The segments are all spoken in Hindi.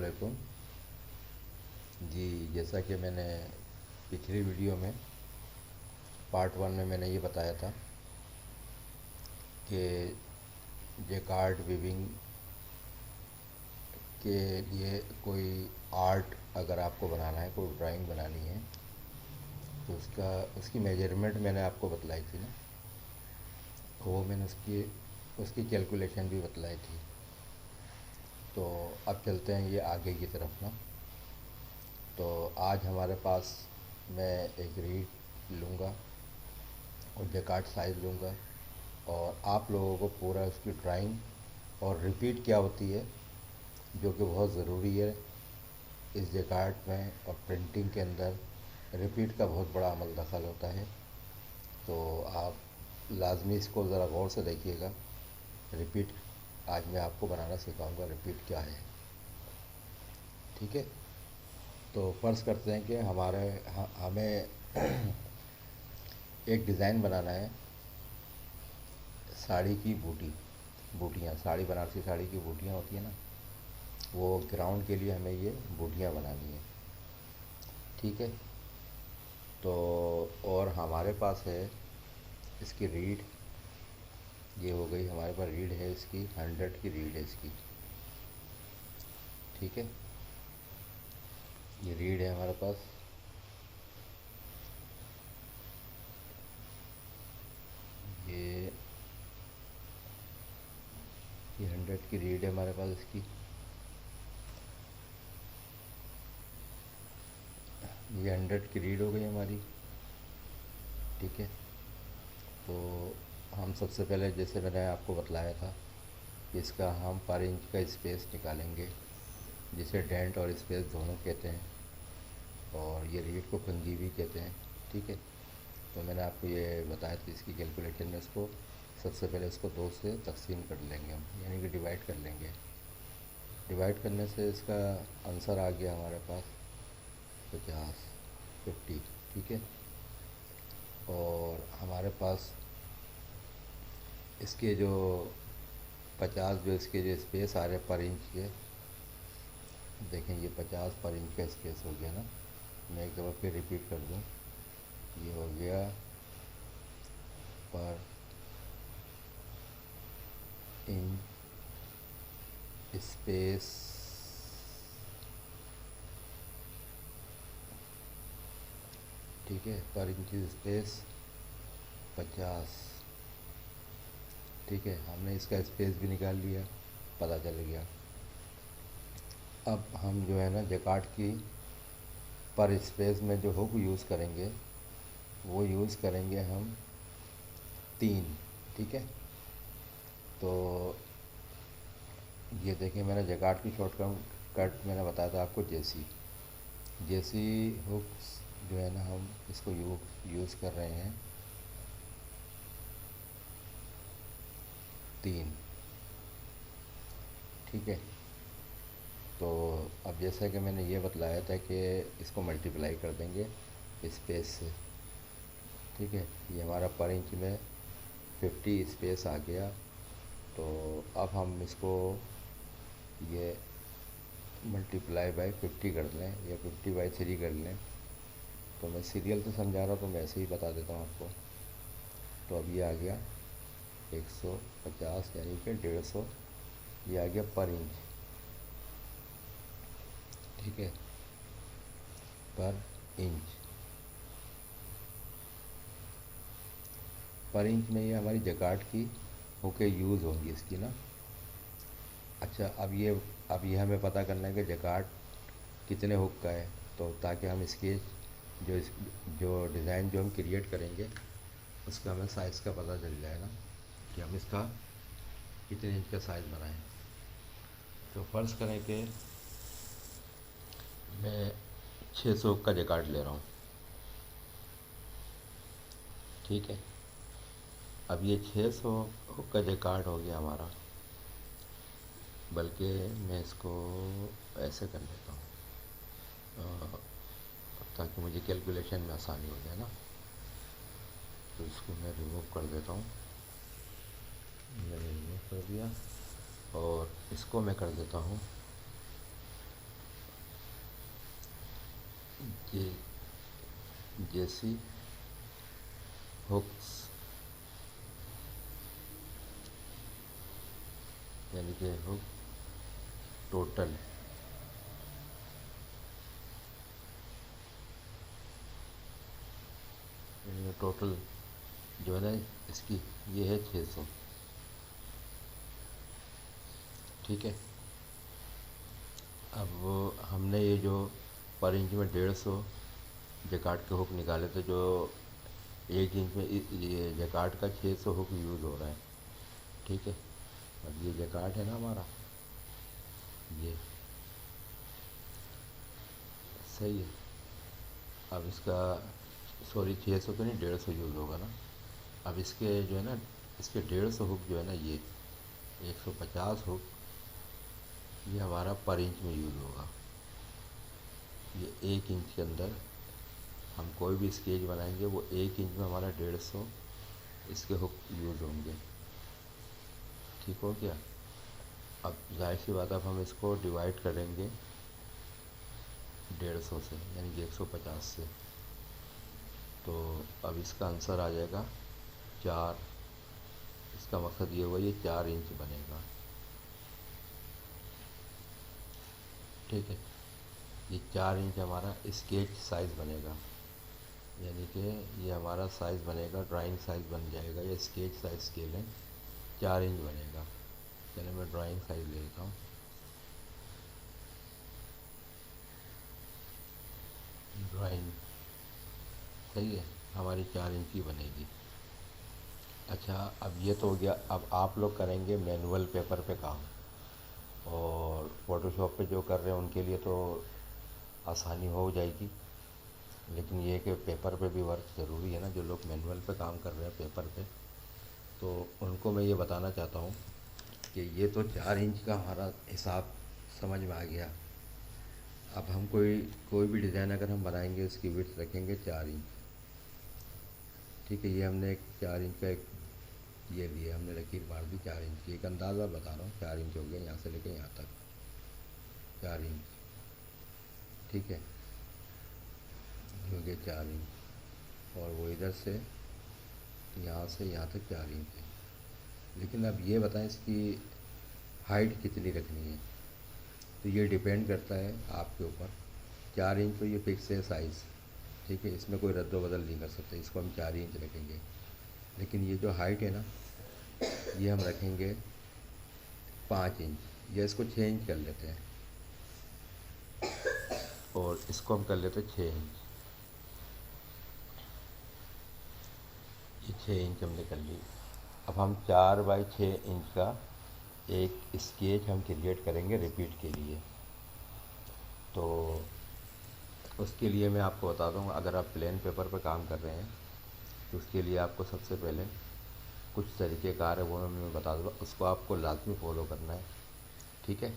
वालेकुम जी। जैसा कि मैंने पिछली वीडियो में पार्ट 1 में मैंने ये बताया था कि जेकार्ड वीविंग के लिए कोई आर्ट अगर आपको बनाना है, कोई ड्राइंग बनानी है, तो उसकी मेजरमेंट मैंने आपको बतलाई थी ना। वो मैंने उसकी उसकी कैलकुलेशन भी बतलाई थी। तो अब चलते हैं ये आगे की तरफ ना। तो आज हमारे पास मैं एक रीड लूँगा और जेकार्ड साइज़ लूँगा, और आप लोगों को पूरा उसकी ड्राइंग और रिपीट क्या होती है, जो कि बहुत ज़रूरी है इस जेकार्ड में और प्रिंटिंग के अंदर। रिपीट का बहुत बड़ा अमल दखल होता है, तो आप लाजमी इसको ज़रा गौर से देखिएगा। रिपीट आज मैं आपको बनाना सिखाऊंगा, रिपीट क्या है। ठीक है, तो फ़र्ज़ करते हैं कि हमें एक डिज़ाइन बनाना है साड़ी की बूटियाँ, साड़ी, बनारसी साड़ी की बूटियाँ होती है ना, वो ग्राउंड के लिए हमें ये बूटियाँ बनानी है। ठीक है, तो और हमारे पास है इसकी रीड। ये हो गई हमारे पास रीड है, इसकी 100 की रीड है इसकी। ठीक है, ये रीड है हमारे पास। ये ये 100 की रीड है हमारे पास इसकी। ये 100 की रीड हो गई हमारी। ठीक है, तो हम सबसे पहले, जैसे मैंने आपको बतलाया था, इसका हम पर इंच का स्पेस निकालेंगे, जिसे डेंट और स्पेस दोनों कहते हैं, और ये रीड को कंघी भी कहते हैं। ठीक है, तो मैंने आपको ये बताया था इसकी कैलकुलेशन में। इसको सबसे पहले इसको 2 से तकसीम कर लेंगे हम, यानी कि डिवाइड कर लेंगे। डिवाइड करने से इसका आंसर आ गया हमारे पास 50। ठीक है, और हमारे पास इसके जो 50, जो इसके जो स्पेस आ रहे पर इंच के, देखें ये 50 पर इंच का स्पेस हो गया ना। मैं एक दफ़ा फिर रिपीट कर दूँ, ये हो गया पर इंच स्पेस। ठीक है, पर इंच स्पेस 50। ठीक है, हमने इसका स्पेस भी निकाल लिया, पता चल गया। अब हम जो है ना जेकार्ड की पर स्पेस में जो हुक यूज़ करेंगे, वो यूज़ करेंगे हम 3। ठीक है, तो ये देखिए, मैंने जेकार्ड की शॉर्टकट मैंने बताया था आपको, जेसी जेसी हुक्स जो है ना, हम इसको यूज़ कर रहे हैं 3। ठीक है, तो अब जैसा कि मैंने ये बतलाया था कि इसको मल्टीप्लाई कर देंगे स्पेस से। ठीक है, ये हमारा पर इंच में 50 स्पेस आ गया। तो अब हम इसको ये मल्टीप्लाई बाय 50 कर लें, या 50/3 कर लें। तो मैं सीरियल तो समझा रहा हूँ, तो मैं ऐसे ही बता देता हूँ आपको। तो अब ये आ गया 150, यानी कि 150, ये आ गया पर इंच। ठीक है, पर इंच। पर इंच में ये हमारी जेकार्ड की हुकें यूज़ होंगी इसकी ना। अच्छा, अब ये हमें पता करना है कि जेकार्ड कितने हुक का है, तो ताकि हम स्केच जो डिज़ाइन जो हम क्रिएट करेंगे, उसका हमें साइज़ का पता चल जाए ना, कि हम इसका कितने इंच का साइज़ बनाएं। तो फ़र्ज़ करें कि मैं 600 का जेकार्ड ले रहा हूँ। ठीक है, अब ये 600 का जेकार्ड हो गया हमारा, बल्कि मैं इसको ऐसे कर लेता हूँ ताकि मुझे कैलकुलेशन में आसानी हो जाए ना। तो इसको मैं रिमूव कर देता हूँ, मैंने रिमूव कर दिया, और इसको मैं कर देता हूँ ये जेसी हुक्स यानी कि हुक टोटल टोटल जो है ना इसकी ये है 600। ठीक है। अब हमने ये जो पर इंच में 150 जैकार्ड के हुक निकाले थे, जो 1 इंच में ये जैकार्ड का 600 हुक यूज़ हो रहा है। ठीक है। अब ये जैकार्ड है ना हमारा, ये सही है। अब इसका सॉरी 600 तो नहीं, 150 यूज़ होगा ना। अब इसके जो है ना, इसके 150 हुक जो है ना, ये 150 हुक ये हमारा पर इंच में यूज़ होगा। ये 1 इंच के अंदर हम कोई भी स्केच बनाएंगे वो 1 इंच में हमारा 150 इसके हुक यूज़ होंगे। ठीक हो गया। अब जाहिर सी बात, अब हम इसको डिवाइड करेंगे 150 से, यानी कि 150 से। तो अब इसका आंसर आ जाएगा 4। इसका मकसद ये हुआ, ये 4 इंच बनेगा। ठीक है। ये 4 इंच हमारा स्केच साइज़ बनेगा, यानी कि ये हमारा साइज़ बनेगा, ड्राइंग साइज़ बन जाएगा। ये स्केच साइज़ स्केल है, 4 इंच बनेगा। चलिए मैं ड्राइंग साइज़ ले लेता हूँ। ड्राइंग सही है, हमारी 4 इंच की बनेगी। अच्छा, अब ये तो हो गया। अब आप लोग करेंगे मैनुअल पेपर पे काम, और फ़ोटोशॉप पे जो कर रहे हैं उनके लिए तो आसानी हो जाएगी। लेकिन ये कि पेपर पे भी वर्क ज़रूरी है ना। जो लोग मैनुअल पे काम कर रहे हैं पेपर पे, तो उनको मैं ये बताना चाहता हूँ कि ये तो 4 इंच का हमारा हिसाब समझ में आ गया। अब हम कोई कोई भी डिज़ाइन अगर हम बनाएंगे, इसकी विड्थ रखेंगे 4 इंच। ठीक है। ये हमने एक 4 इंच का एक ये लिए, हमने लकीर मार दी 4 इंच की। एक अंदाज़ा बता रहा हूँ, 4 इंच हो गया यहाँ से लेके यहाँ तक, 4 इंच। ठीक है। हो गया 4 इंच, और वो इधर से यहाँ तक 4 इंच है। लेकिन अब ये बताएं इसकी हाइट कितनी रखनी है। तो ये डिपेंड करता है आपके ऊपर। 4 इंच तो ये फिक्स है साइज़। ठीक है। इसमें कोई रद्द बदल नहीं कर सकते, इसको हम 4 इंच रखेंगे। लेकिन ये जो हाइट है ना, ये हम रखेंगे 5 इंच, या इसको 6 इंच कर लेते हैं, और इसको हम कर लेते हैं 6 इंच। ये 6 इंच हमने कर ली। अब हम 4 बाई 6 इंच का एक स्केच हम क्रिएट करेंगे रिपीट के लिए। तो उसके लिए मैं आपको बता दूँ, अगर आप प्लेन पेपर पर काम कर रहे हैं तो उसके लिए आपको सबसे पहले कुछ तरीक़ेकार है, वो मैं बता दूँगा, उसको आपको लाजमी फॉलो करना है। ठीक है।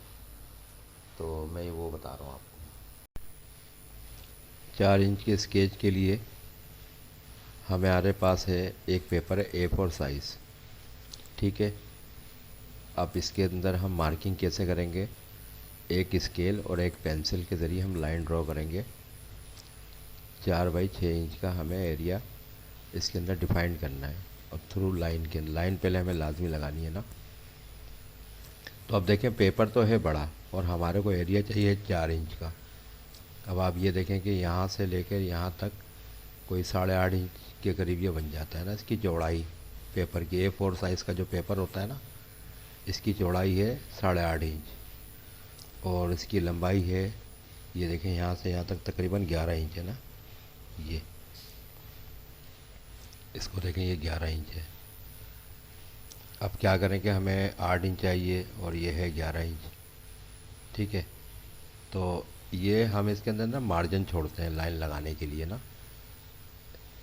तो मैं वो बता रहा हूँ आपको। 4 इंच के स्केच के लिए हमारे पास है एक पेपर है A4 साइज़। ठीक है। अब इसके अंदर हम मार्किंग कैसे करेंगे, एक स्केल और एक पेंसिल के ज़रिए हम लाइन ड्रॉ करेंगे। 4 बाई 6 इंच का हमें एरिया इसके अंदर डिफाइन करना है, और थ्रू लाइन के लाइन पहले हमें लाजमी लगानी है ना। तो अब देखें, पेपर तो है बड़ा और हमारे को एरिया चाहिए 4 इंच का। अब आप ये देखें कि यहाँ से लेकर यहाँ तक कोई 8.5 इंच के करीब ये बन जाता है ना इसकी चौड़ाई। पेपर की A4 साइज़ का जो पेपर होता है ना, इसकी चौड़ाई है 8.5 इंच, और इसकी लंबाई है, ये देखें यहाँ से यहाँ तक तकरीबन 11 इंच है ना। ये इसको देखें, ये 11 इंच है। अब क्या करें कि हमें 8 इंच चाहिए और ये है 11 इंच। ठीक है। तो ये हम इसके अंदर ना मार्जिन छोड़ते हैं लाइन लगाने के लिए ना।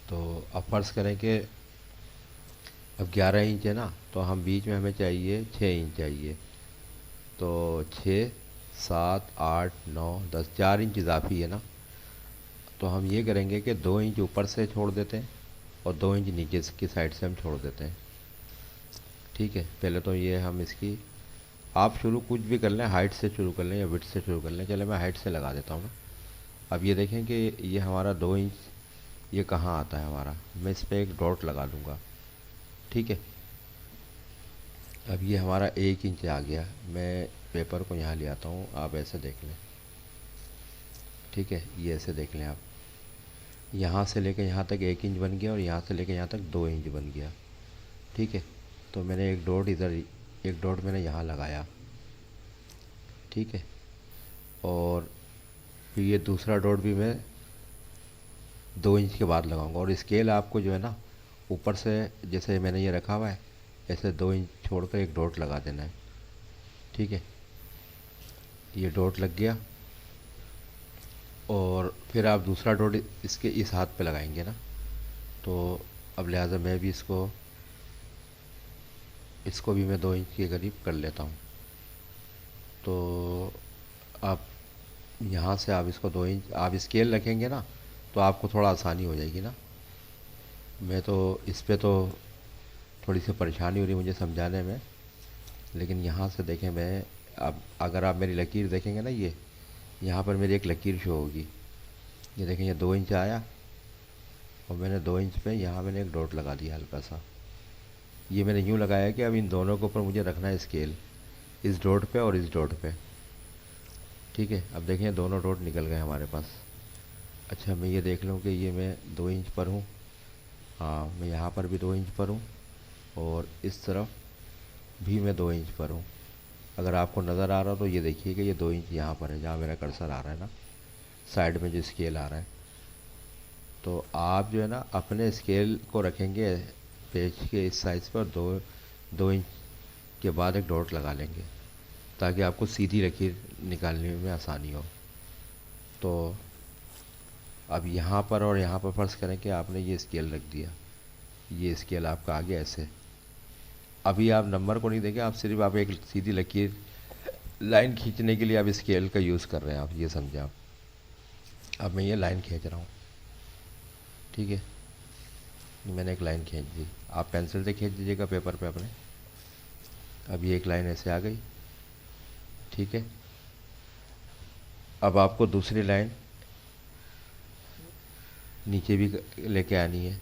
तो अब फ़र्ज़ करें कि अब 11 इंच है ना, तो हम बीच में हमें चाहिए 6 इंच चाहिए। तो 6, 7, 8, 9, 10, 4 इंच इजाफी है ना। तो हम ये करेंगे कि 2 इंच ऊपर से छोड़ देते हैं और 2 इंच नीचे की साइड से हम छोड़ देते हैं। ठीक है। पहले तो ये हम इसकी, आप शुरू कुछ भी कर लें, हाइट से शुरू कर लें या विड्थ से शुरू कर लें। चले मैं हाइट से लगा देता हूँ ना। अब ये देखें कि ये हमारा 2 इंच ये कहाँ आता है हमारा, मैं इस पर एक डॉट लगा दूँगा। ठीक है, अब ये हमारा 1 इंच आ गया। मैं पेपर को यहाँ ले आता हूँ, आप ऐसे देख लें। ठीक है, ये ऐसे देख लें आप, यहाँ से लेकर यहाँ तक 1 इंच बन गया और यहाँ से लेकर यहाँ तक 2 इंच बन गया। ठीक है, तो मैंने एक डॉट इधर, एक डॉट मैंने यहाँ लगाया। ठीक है, और फिर ये दूसरा डॉट भी मैं 2 इंच के बाद लगाऊंगा। और स्केल आपको जो है ना ऊपर से, जैसे मैंने ये रखा हुआ है, ऐसे 2 इंच छोड़कर एक डॉट लगा देना है। ठीक है, ये डॉट लग गया और फिर आप दूसरा डॉट इसके इस हाथ पे लगाएंगे ना, तो अब लिहाजा मैं भी इसको भी मैं 2 इंच के करीब कर लेता हूँ। तो आप यहाँ से आप इसको 2 इंच आप स्केल रखेंगे ना, तो आपको थोड़ा आसानी हो जाएगी ना। मैं तो इस पे तो थोड़ी सी परेशानी हो रही मुझे समझाने में, लेकिन यहाँ से देखें, मैं अब अगर आप मेरी लकीर देखेंगे ना, ये यहाँ पर मेरी एक लकीर शो होगी। ये देखें, ये 2 इंच आया और मैंने 2 इंच पे यहाँ मैंने एक डॉट लगा दिया हल्का सा। ये मैंने यूँ लगाया कि अब इन दोनों के ऊपर मुझे रखना है स्केल, इस डॉट पे और इस डॉट पे। ठीक है, अब देखें दोनों डॉट निकल गए हमारे पास। अच्छा, मैं ये देख लूँ कि ये मैं 2 इंच पर हूँ। हाँ, मैं यहाँ पर भी 2 इंच पर हूँ और इस तरफ भी मैं 2 इंच पर हूँ। अगर आपको नज़र आ रहा हो तो ये देखिए कि ये 2 इंच यहाँ पर है, जहाँ मेरा कर्सर आ रहा है ना, साइड में जो स्केल आ रहा है। तो आप जो है ना अपने स्केल को रखेंगे पेज के इस साइज़ पर, 2 इंच के बाद एक डॉट लगा लेंगे, ताकि आपको सीधी लकीर निकालने में आसानी हो। तो अब यहाँ पर और यहाँ पर फ़र्ज़ करें कि आपने ये स्केल रख दिया, ये स्केल आपका आ गया ऐसे। अभी आप नंबर को नहीं देंगे, आप सिर्फ आप एक सीधी लकीर लाइन खींचने के लिए आप स्केल का यूज़ कर रहे हैं, आप ये समझें आप। अब मैं ये लाइन खींच रहा हूँ। ठीक है, मैंने एक लाइन खींच दी, आप पेंसिल से खींच दीजिएगा पेपर पे अपने। अब ये एक लाइन ऐसे आ गई। ठीक है, अब आपको दूसरी लाइन नीचे भी लेके आनी है,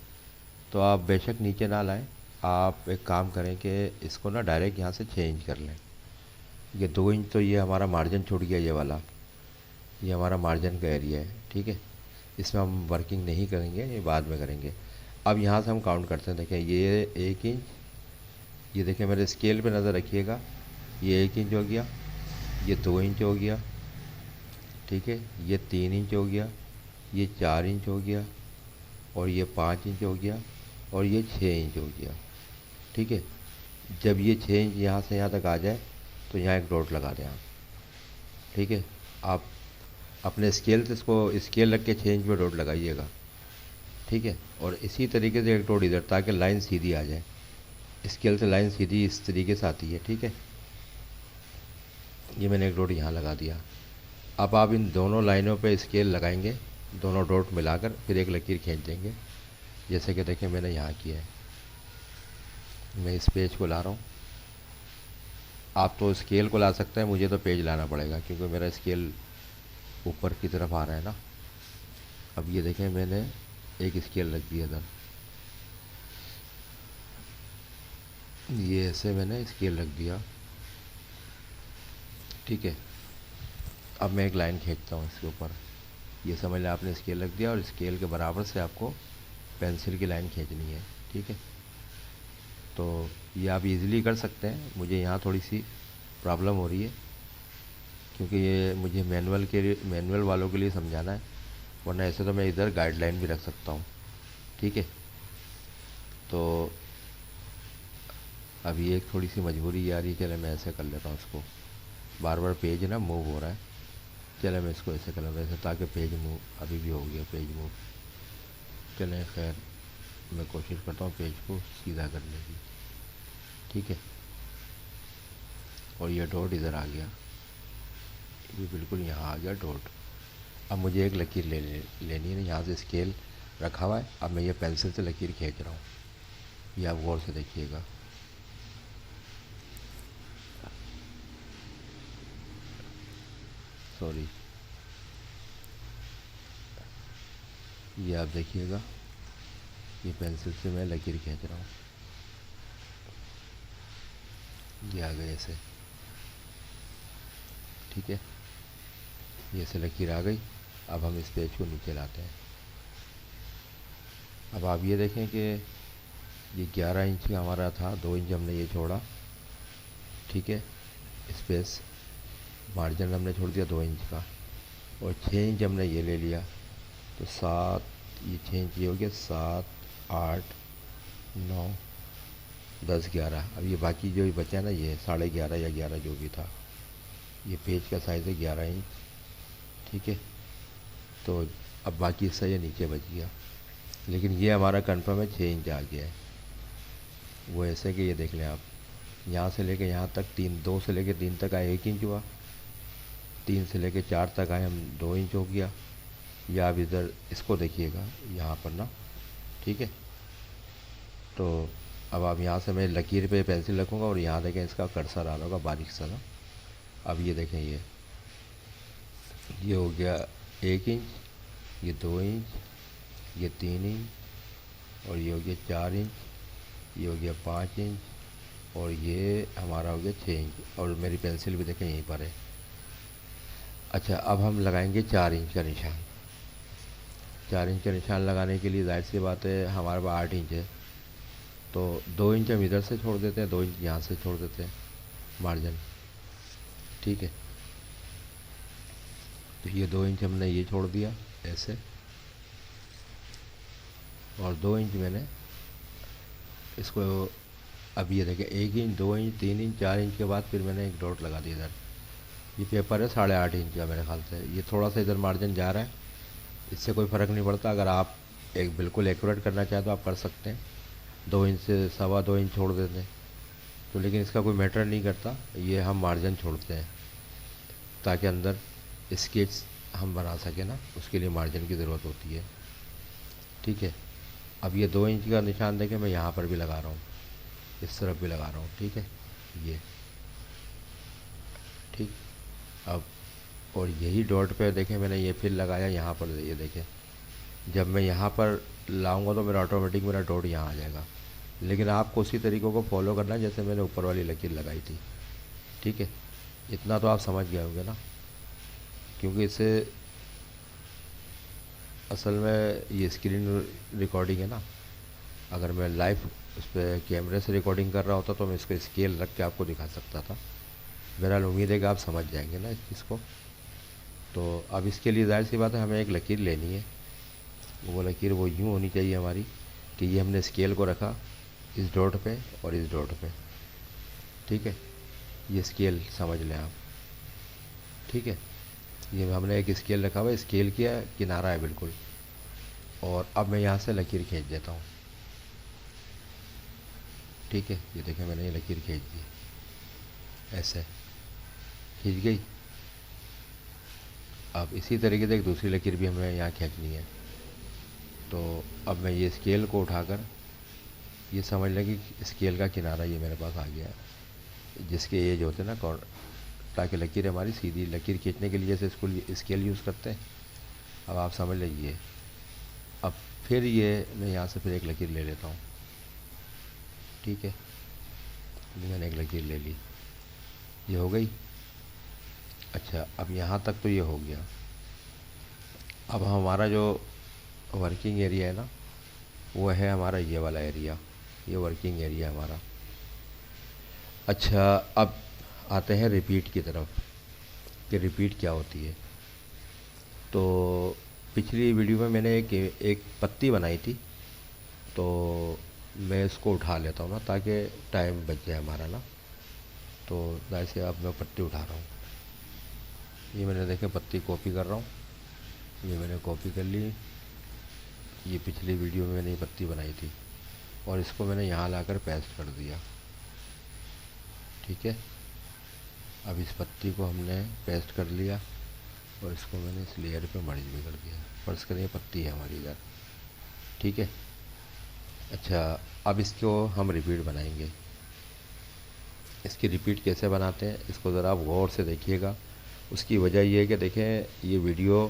तो आप बेशक नीचे ना लाएं, आप एक काम करें कि इसको ना डायरेक्ट यहाँ से 6 इंच कर लें। ये 2 इंच तो ये हमारा मार्जिन छूट गया, ये वाला, ये हमारा मार्जिन का एरिया है। ठीक है, इसमें हम वर्किंग नहीं करेंगे, ये बाद में करेंगे। अब यहाँ से हम काउंट करते हैं। देखें ये 1 इंच, ये देखें मेरे स्केल पे नज़र रखिएगा, ये 1 इंच हो गया, ये 2 इंच हो गया। ठीक है, ये 3 इंच हो गया, ये 4 इंच हो गया, और ये 5 इंच हो गया, और ये 6 इंच हो गया। ठीक है, जब ये 6 इंच यहाँ से यहाँ तक आ जाए तो यहाँ एक डॉट लगा दें आप। ठीक है, आप अपने स्केल से इसको स्केल रख के 6 इंच में डॉट लगाइएगा। ठीक है, और इसी तरीके से एक डॉट इधर, ताकि लाइन सीधी आ जाए। स्केल से लाइन सीधी इस तरीके से आती है। ठीक है, ये मैंने एक डॉट यहाँ लगा दिया। अब आप इन दोनों लाइनों पे स्केल लगाएंगे, दोनों डॉट मिलाकर फिर एक लकीर खींच देंगे, जैसे कि देखें मैंने यहाँ किया है। मैं इस पेज को ला रहा हूँ, आप तो स्केल को ला सकते हैं, मुझे तो पेज लाना पड़ेगा क्योंकि मेरा स्केल ऊपर की तरफ आ रहा है ना। अब ये देखें मैंने एक स्केल रख दिया था, ये ऐसे मैंने स्केल रख दिया। ठीक है, अब मैं एक लाइन खींचता हूँ इसके ऊपर। ये समझ लें आपने स्केल रख दिया और स्केल के बराबर से आपको पेंसिल की लाइन खींचनी है। ठीक है, तो ये आप इजीली कर सकते हैं। मुझे यहाँ थोड़ी सी प्रॉब्लम हो रही है क्योंकि ये मुझे मैनुअल वालों के लिए समझाना है, वरना ऐसे तो मैं इधर गाइडलाइन भी रख सकता हूँ। ठीक है, तो अभी एक थोड़ी सी मजबूरी आ रही है, चले मैं ऐसे कर लेता हूँ इसको। बार बार पेज ना मूव हो रहा है, चले मैं इसको ऐसे कर लेता हूँ, ऐसे, ताकि पेज मूव अभी भी हो गया पेज मूव। चलें खैर, मैं कोशिश करता हूँ पेज को सीधा करने की। ठीक है, और ये डॉट इधर आ गया, ये बिल्कुल यहाँ आ गया डॉट। अब मुझे एक लकीर लेनी है, यहाँ से स्केल रखा हुआ है, अब मैं ये पेंसिल से लकीर खींच रहा हूँ, ये आप गौर से देखिएगा। सॉरी, ये आप देखिएगा, ये पेंसिल से मैं लकीर खींच रहा हूँ, ये आ गए ऐसे। ठीक है, ये ऐसे लकीर आ गई। अब हम इस पेज को नीचे लाते हैं। अब आप ये देखें कि ये 11 इंच का हमारा था, 2 इंच हमने ये छोड़ा। ठीक है, स्पेस मार्जिन हमने छोड़ दिया 2 इंच का, और 6 इंच हमने ये ले लिया, तो 7, ये 6 इंच ये हो गया, 7, 8, 9, 10, 11। अब ये बाकी जो बचा ना, ये 11.5 या 11 जो भी था, ये पेज का साइज़ है 11 इंच। ठीक है, तो अब बाकी हिस्सा ये नीचे बच गया, लेकिन ये हमारा कन्फर्म है 6 इंच आ गया है। वो ऐसे कि ये देख लें आप, यहाँ से लेके यहाँ तक 3, 2 से लेके 3 तक आए 1 इंच हुआ, 3 से लेके 4 तक आए हम 2 इंच हो गया। या अब इधर इसको देखिएगा यहाँ पर ना। ठीक है, तो अब आप यहाँ से मैं लकीर पे पेंसिल रखूँगा और यहाँ देखें इसका कर्सर आ रहा होगा बारीक सा ना। अब ये देखें, ये हो गया 1 इंच, ये 2 इंच, ये 3 इंच, और ये हो गया 4 इंच, ये हो गया 5 इंच, और ये हमारा हो गया 6 इंच। और मेरी पेंसिल भी देखें यहीं पर है। अच्छा, अब हम लगाएंगे 4 इंच का निशान। 4 इंच का निशान लगाने के लिए जाहिर सी बात है हमारे पास 8 इंच है, तो 2 इंच हम इधर से छोड़ देते हैं, 2 इंच यहाँ से छोड़ देते हैं मार्जिन। ठीक है, तो ये 2 इंच हमने ये छोड़ दिया ऐसे, और 2 इंच मैंने इसको, अब ये देखें 1 इंच, 2 इंच, 3 इंच, 4 इंच के बाद फिर मैंने एक डॉट लगा दिया इधर। ये पेपर है 8.5 इंच का मेरे ख्याल से, ये थोड़ा सा इधर मार्जिन जा रहा है, इससे कोई फ़र्क नहीं पड़ता। अगर आप एक बिल्कुल एक्यूरेट करना चाहें तो आप कर सकते हैं, 2 इंच से 2.25 इंच छोड़ देते हैं तो, लेकिन इसका कोई मैटर नहीं करता, ये हम मार्जिन छोड़ते हैं ताकि अंदर स्केच हम बना सकें ना, उसके लिए मार्जिन की ज़रूरत होती है। ठीक है, अब ये 2 इंच का निशान देखें, मैं यहाँ पर भी लगा रहा हूँ, इस तरफ भी लगा रहा हूँ। ठीक है, ये ठीक। अब और यही डॉट पे देखें मैंने ये फिर लगाया यहाँ पर, ये देखें जब मैं यहाँ पर लाऊंगा तो मेरा ऑटोमेटिक मेरा डॉट यहाँ आ जाएगा, लेकिन आपको उसी तरीक़ों को फॉलो करना है जैसे मैंने ऊपर वाली लकीर लगाई थी। ठीक है, इतना तो आप समझ गए होंगे ना, क्योंकि इससे असल में ये स्क्रीन रिकॉर्डिंग है ना। अगर मैं लाइव उस पर कैमरे से रिकॉर्डिंग कर रहा होता तो मैं इसका स्केल रख के आपको दिखा सकता था। बहरहाल उम्मीद है कि आप समझ जाएंगे ना इस चीज़ को। तो अब इसके लिए जाहिर सी बात है हमें एक लकीर लेनी है। वो लकीर वो यूँ होनी चाहिए हमारी कि ये हमने स्केल को रखा इस डॉट पे और इस डॉट पे। ठीक है, ये स्केल समझ लें आप। ठीक है, ये हमने एक स्केल रखा हुआ है, स्केल किया किनारा है बिल्कुल, और अब मैं यहाँ से लकीर खींच देता हूँ। ठीक है, ये देखें मैंने ये लकीर खींच दी, ऐसे खींच गई। अब इसी तरीके से एक दूसरी लकीर भी हमें यहाँ खींचनी है। तो अब मैं ये स्केल को उठाकर, ये समझ लें कि स्केल का किनारा ये मेरे पास आ गया है, जिसके एज होते हैं ना ताकि लकीर हमारी सीधी, लकीर खींचने के लिए जैसे स्केल यूज़ करते हैं। अब आप समझ लीजिए, अब फिर ये मैं यहाँ से फिर एक लकीर ले लेता हूँ। ठीक है, मैंने एक लकीर ले ली, ये हो गई। अच्छा, अब यहाँ तक तो ये हो गया। अब हमारा जो वर्किंग एरिया है ना, वो है हमारा ये वाला एरिया, ये वर्किंग एरिया हमारा। अच्छा, अब आते हैं रिपीट की तरफ कि रिपीट क्या होती है। तो पिछली वीडियो में मैंने एक पत्ती बनाई थी, तो मैं इसको उठा लेता हूँ ना ताकि टाइम बच जाए हमारा ना। तो जाहिर से अब मैं पत्ती उठा रहा हूँ, ये मैंने देखें पत्ती कॉपी कर रहा हूँ, ये मैंने कॉपी कर ली। ये पिछली वीडियो में मैंने ये पत्ती बनाई थी और इसको मैंने यहाँ लाकर पेस्ट कर दिया। ठीक है, अब इस पत्ती को हमने पेस्ट कर लिया और इसको मैंने इस लेयर पे मर्ज भी कर दिया। फर्ज करें ये पत्ती है हमारी इधर। ठीक है, अच्छा अब इसको हम रिपीट बनाएंगे। इसकी रिपीट कैसे बनाते हैं इसको ज़रा आप गौर से देखिएगा। उसकी वजह ये है कि देखें ये वीडियो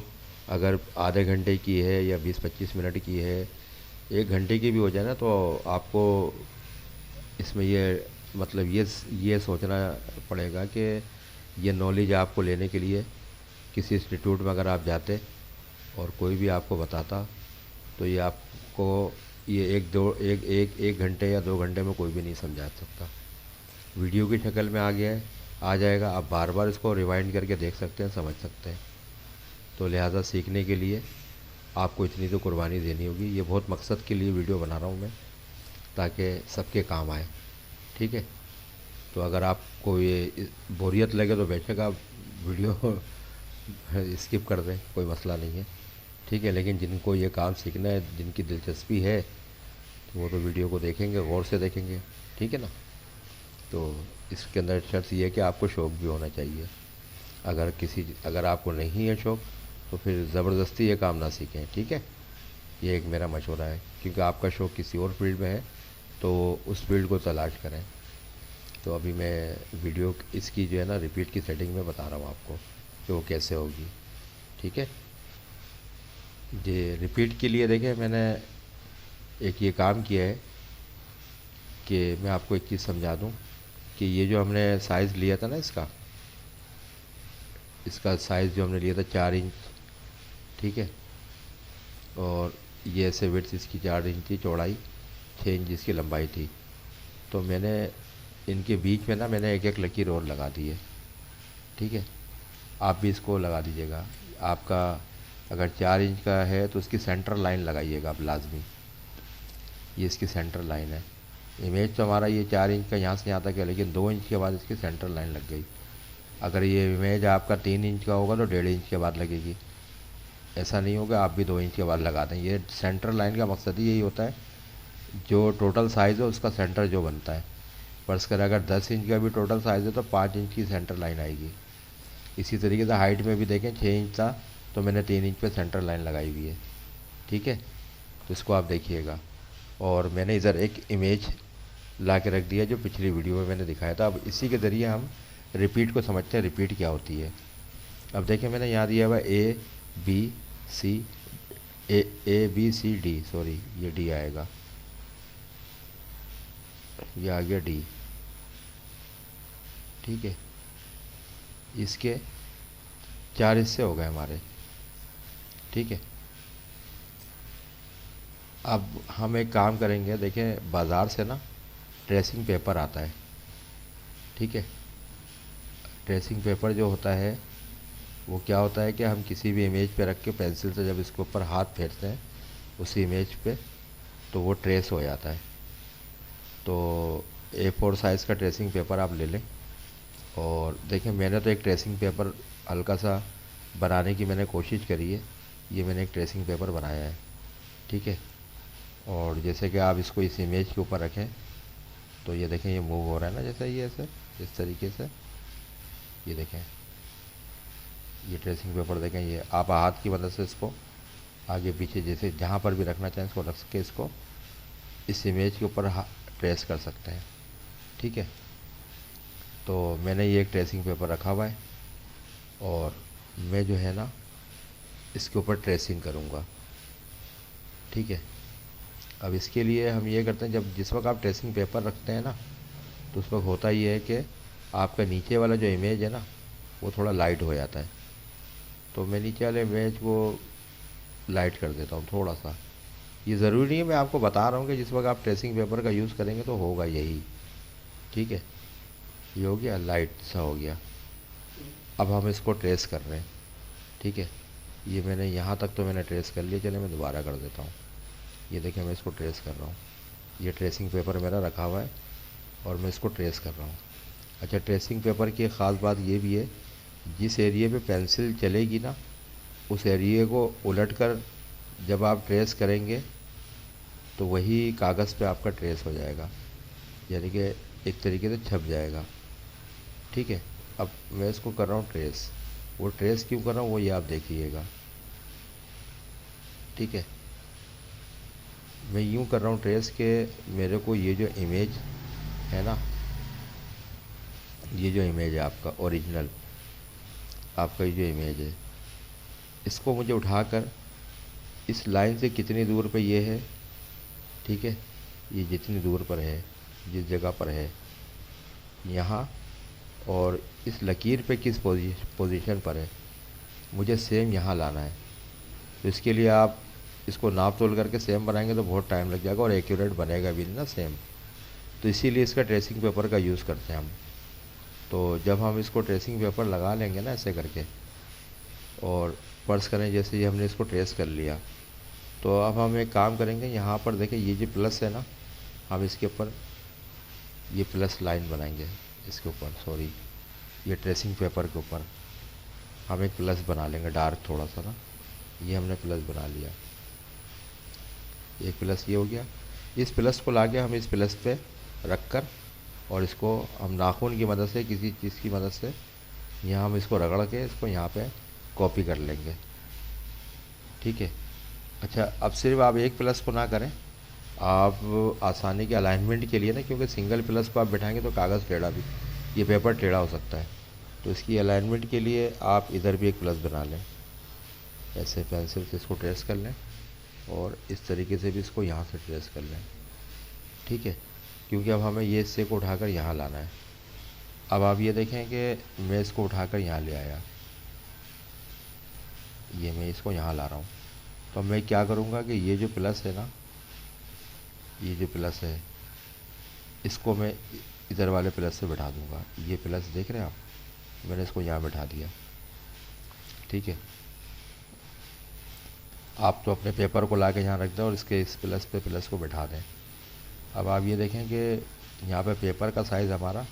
अगर आधे घंटे की है या 20-25 मिनट की है, 1 घंटे की भी हो जाए ना, तो आपको इसमें ये मतलब ये सोचना पड़ेगा कि ये नॉलेज आपको लेने के लिए किसी इंस्टीट्यूट में अगर आप जाते और कोई भी आपको बताता, तो ये आपको ये एक घंटे या 2 घंटे में कोई भी नहीं समझा सकता। वीडियो की शक्ल में आ गया है, आ जाएगा, आप बार बार इसको रिवाइंड करके देख सकते हैं, समझ सकते हैं। तो लिहाजा सीखने के लिए आपको इतनी तो कुर्बानी देनी होगी। ये बहुत मकसद के लिए वीडियो बना रहा हूँ मैं, ताकि सबके काम आए। ठीक है। तो अगर आपको ये बोरियत लगे तो बेशक आप वीडियो स्किप कर दें, कोई मसला नहीं है। ठीक है। लेकिन जिनको ये काम सीखना है, जिनकी दिलचस्पी है, तो वो तो वीडियो को देखेंगे, गौर से देखेंगे। ठीक है ना। तो इसके अंदर शर्त ये है कि आपको शौक़ भी होना चाहिए। अगर आपको नहीं है शौक़, तो फिर ज़बरदस्ती ये काम ना सीखें। ठीक है। ये एक मेरा मशवरा है, क्योंकि आपका शौक़ किसी और फील्ड में है, तो उस फील्ड को तलाश करें। तो अभी मैं वीडियो इसकी जो है ना रिपीट की सेटिंग में बता रहा हूँ आपको कि वो कैसे होगी। ठीक है। ये रिपीट के लिए देखिए, मैंने एक ये काम किया है कि मैं आपको एक चीज़ समझा दूँ कि ये जो हमने साइज़ लिया था ना, इसका साइज़ जो हमने लिया था 4 इंच। ठीक है। और ये ऐसे विड्थ इसकी 4 इंच थी, चौड़ाई 6 इंच इसकी लंबाई थी। तो मैंने इनके बीच में ना मैंने एक एक लकीर और लगा दी है। ठीक है। आप भी इसको लगा दीजिएगा। आपका अगर 4 इंच का है तो उसकी सेंटर लाइन लगाइएगा आप लाजमी। ये इसकी सेंटर लाइन है। इमेज तो हमारा ये 4 इंच का यहाँ से यहाँ तक है, लेकिन 2 इंच के बाद इसकी सेंटर लाइन लग गई। अगर ये इमेज आपका 3 इंच का होगा तो 1.5 इंच के बाद लगेगी। ऐसा नहीं होगा आप भी 2 इंच के बाद लगा दें। ये सेंटर लाइन का मकसद ही यही होता है, जो टोटल साइज़ है उसका सेंटर जो बनता है। फर्ज़ करें अगर 10 इंच का भी टोटल साइज़ है तो 5 इंच की सेंटर लाइन आएगी। इसी तरीके से हाइट में भी देखें, 6 इंच था तो मैंने 3 इंच पे सेंटर लाइन लगाई हुई है। ठीक है। तो इसको आप देखिएगा। और मैंने इधर एक इमेज ला के रख दिया जो पिछली वीडियो में मैंने दिखाया था। अब इसी के ज़रिए हम रिपीट को समझते हैं, रिपीट क्या होती है। अब देखिए, मैंने यहाँ दिया हुआ C A B C D, sorry ये डी आएगा, ये आ गया डी। ठीक है। इसके 4 हिस्से हो गए हमारे। ठीक है। अब हम एक काम करेंगे, देखें बाज़ार से ना ट्रेसिंग पेपर आता है। ठीक है। ट्रेसिंग पेपर जो होता है वो क्या होता है कि हम किसी भी इमेज पे रख के पेंसिल से जब इसके ऊपर हाथ फेरते हैं उसी इमेज पे, तो वो ट्रेस हो जाता है। तो A4 साइज़ का ट्रेसिंग पेपर आप ले लें। और देखें, मैंने तो एक ट्रेसिंग पेपर हल्का सा बनाने की मैंने कोशिश करी है। ये मैंने एक ट्रेसिंग पेपर बनाया है। ठीक है। और जैसे कि आप इसको इस इमेज के ऊपर रखें, तो ये देखें ये मूव हो रहा है ना, जैसे ये ऐसे इस तरीके से। ये देखें, ये ट्रेसिंग पेपर देखें, ये आप हाथ की मदद से इसको आगे पीछे जैसे जहाँ पर भी रखना चाहें इसको रख के इसको इस इमेज के ऊपर ट्रेस कर सकते हैं। ठीक है। तो मैंने ये एक ट्रेसिंग पेपर रखा हुआ है और मैं जो है ना इसके ऊपर ट्रेसिंग करूँगा। ठीक है। अब इसके लिए हम ये करते हैं, जब जिस वक्त आप ट्रेसिंग पेपर रखते हैं ना, तो उस वक्त होता ये है कि आपका नीचे वाला जो इमेज है ना वो थोड़ा लाइट हो जाता है। तो मैं नीचे वाले इमेज को लाइट कर देता हूँ थोड़ा सा। ये ज़रूरी नहीं है, मैं आपको बता रहा हूँ कि जिस वक्त आप ट्रेसिंग पेपर का यूज़ करेंगे तो होगा यही। ठीक है। ये हो गया, लाइट सा हो गया। अब हम इसको ट्रेस कर रहे हैं। ठीक है। ये मैंने यहाँ तक तो मैंने ट्रेस कर लिया, चले मैं दोबारा कर देता हूँ। ये देखिए मैं इसको ट्रेस कर रहा हूँ। ये ट्रेसिंग पेपर मेरा रखा हुआ है और मैं इसको ट्रेस कर रहा हूँ। अच्छा, ट्रेसिंग पेपर की एक ख़ास बात ये भी है, जिस एरिए पे पेंसिल चलेगी ना उस एरिए को उलटकर जब आप ट्रेस करेंगे तो वही कागज़ पे आपका ट्रेस हो जाएगा, यानी कि एक तरीके से छप जाएगा। ठीक है। अब मैं इसको कर रहा हूँ ट्रेस। वो ट्रेस क्यों कर रहा हूँ वो ये आप देखिएगा। ठीक है। मैं यूँ कर रहा हूँ ट्रेस के मेरे को ये जो इमेज है ना, ये जो इमेज है आपका ओरिजिनल, आपका ये जो इमेज है इसको मुझे उठाकर इस लाइन से कितनी दूर पे ये है, ठीक है, ये जितनी दूर पर है, जिस जगह पर है यहाँ, और इस लकीर पे किस पोजीशन पर है, मुझे सेम यहाँ लाना है। तो इसके लिए आप इसको नाप तोल करके सेम बनाएंगे तो बहुत टाइम लग जाएगा और एक्यूरेट बनेगा भी नहीं ना सेम। तो इसीलिए इसका ट्रेसिंग पेपर का यूज़ करते हैं हम। तो जब हम इसको ट्रेसिंग पेपर लगा लेंगे ना ऐसे करके, और फर्ज करें जैसे ये हमने इसको ट्रेस कर लिया, तो अब हम एक काम करेंगे, यहाँ पर देखें ये जो प्लस है ना, हम इसके ऊपर ये प्लस लाइन बनाएंगे, इसके ऊपर सॉरी ये ट्रेसिंग पेपर के ऊपर हम एक प्लस बना लेंगे डार्क थोड़ा सा ना, ये हमने प्लस बना लिया, एक प्लस ये हो गया। इस प्लस को लाके हम इस प्लस पे रख कर और इसको हम नाखून की मदद से, किसी चीज़ की मदद से यहाँ हम इसको रगड़ के इसको यहाँ पे कॉपी कर लेंगे, ठीक है। अच्छा, अब सिर्फ आप एक प्लस को ना करें, आप आसानी के अलाइनमेंट के लिए ना, क्योंकि सिंगल प्लस को आप बैठाएंगे तो कागज़ टेढ़ा भी, ये पेपर टेढ़ा हो सकता है, तो इसकी अलाइनमेंट के लिए आप इधर भी एक प्लस बना लें, ऐसे पेंसिल से इसको ट्रेस कर लें और इस तरीके से भी इसको यहाँ से ट्रेस कर लें, ठीक है, क्योंकि अब हमें ये हिस्से को उठाकर यहाँ लाना है। अब आप ये देखें कि मैं इसको उठाकर यहाँ ले आया, ये मैं इसको यहाँ ला रहा हूँ, तो मैं क्या करूँगा कि ये जो प्लस है ना, ये जो प्लस है इसको मैं इधर वाले प्लस से बैठा दूँगा, ये प्लस देख रहे हैं आप, मैंने इसको यहाँ बैठा दिया, ठीक है। आप तो अपने पेपर को ला के यहाँ रख दें और इसके इस प्लस पे प्लस को बैठा दें। अब आप ये देखें कि यहाँ पे पेपर का साइज़ हमारा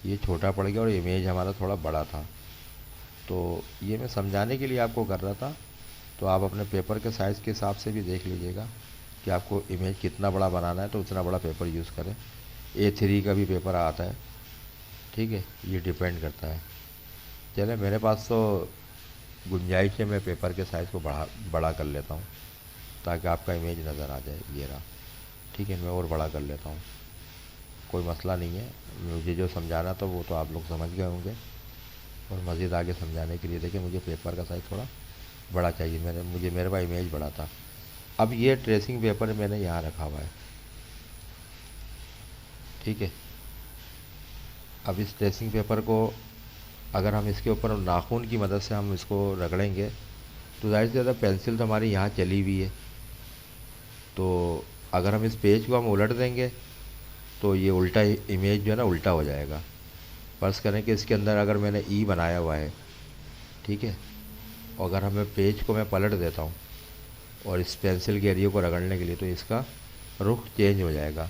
ये छोटा पड़ गया और इमेज हमारा थोड़ा बड़ा था, तो ये मैं समझाने के लिए आपको कर रहा था। तो आप अपने पेपर के साइज़ के हिसाब से भी देख लीजिएगा कि आपको इमेज कितना बड़ा बनाना है, तो उतना बड़ा पेपर यूज़ करें। A3 का भी पेपर आता है, ठीक है, ये डिपेंड करता है। चले, मेरे पास तो गुंजाइश है, मैं पेपर के साइज़ को बड़ा कर लेता हूँ ताकि आपका इमेज नज़र आ जाए, ये रहा, ठीक है, मैं और बड़ा कर लेता हूँ, कोई मसला नहीं है। मुझे जो समझाना था वो तो आप लोग समझ गए होंगे, और मज़ीद आगे समझाने के लिए देखिए मुझे पेपर का साइज़ थोड़ा बड़ा चाहिए, मेरे पास इमेज बड़ा था। अब ये ट्रेसिंग पेपर मैंने यहाँ रखा हुआ है, ठीक है। अब इस ट्रेसिंग पेपर को अगर हम इसके ऊपर नाखून की मदद से हम इसको रगड़ेंगे तो ज़ाहिर से ज़्यादा पेंसिल तो हमारी यहाँ चली हुई है, तो अगर हम इस पेज को हम उलट देंगे तो ये उल्टा इमेज जो है ना उल्टा हो जाएगा। फ़र्ज़ करें कि इसके अंदर अगर मैंने ई बनाया हुआ है, ठीक है, और अगर हमें पेज को मैं पलट देता हूँ और इस पेंसिल के एरिया को रगड़ने के लिए, तो इसका रुख चेंज हो जाएगा।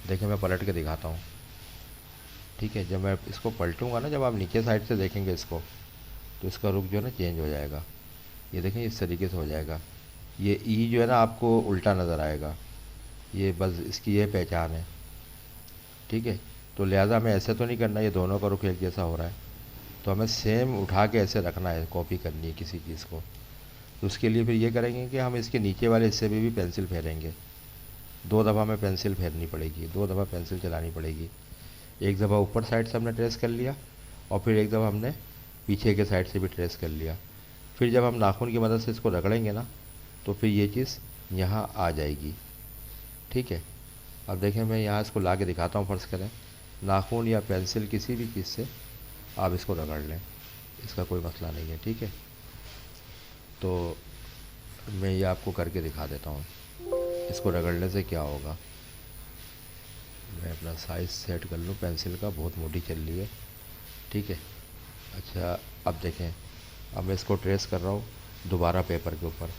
देखिए मैं पलट के दिखाता हूँ, ठीक है, जब मैं इसको पलटूँगा ना, जब आप नीचे साइड से देखेंगे इसको, तो इसका रुख जो है ना चेंज हो जाएगा। ये देखें इस तरीके से हो जाएगा, ये ई जो है ना आपको उल्टा नज़र आएगा, ये बस इसकी ये पहचान है, ठीक है। तो लिहाजा हमें ऐसे तो नहीं करना, ये दोनों का रुख एक जैसा हो रहा है, तो हमें सेम उठा के ऐसे रखना है, कॉपी करनी है किसी चीज़ को। तो उसके लिए फिर ये करेंगे कि हम इसके नीचे वाले हिस्से में भी पेंसिल फेरेंगे। 2 दफ़ा हमें पेंसिल फेरनी पड़ेगी, 2 दफ़ा पेंसिल चलानी पड़ेगी। एक दफ़ा ऊपर साइड से हमने ट्रेस कर लिया और फिर एक दफ़ा हमने पीछे के साइड से भी ट्रेस कर लिया। फिर जब हम नाखून की मदद से इसको रगड़ेंगे ना, तो फिर ये चीज़ यहाँ आ जाएगी, ठीक है। अब देखें मैं यहाँ इसको ला के दिखाता हूँ, फ़र्ज़ करें नाखून या पेंसिल किसी भी चीज़ से आप इसको रगड़ लें, इसका कोई मसला नहीं है, ठीक है। तो मैं ये आपको करके दिखा देता हूँ, इसको रगड़ने से क्या होगा। मैं अपना साइज़ सेट कर लूँ, पेंसिल का बहुत मोटी चल रही है, ठीक है। अच्छा, अब देखें, अब मैं इसको ट्रेस कर रहा हूँ दोबारा पेपर के ऊपर,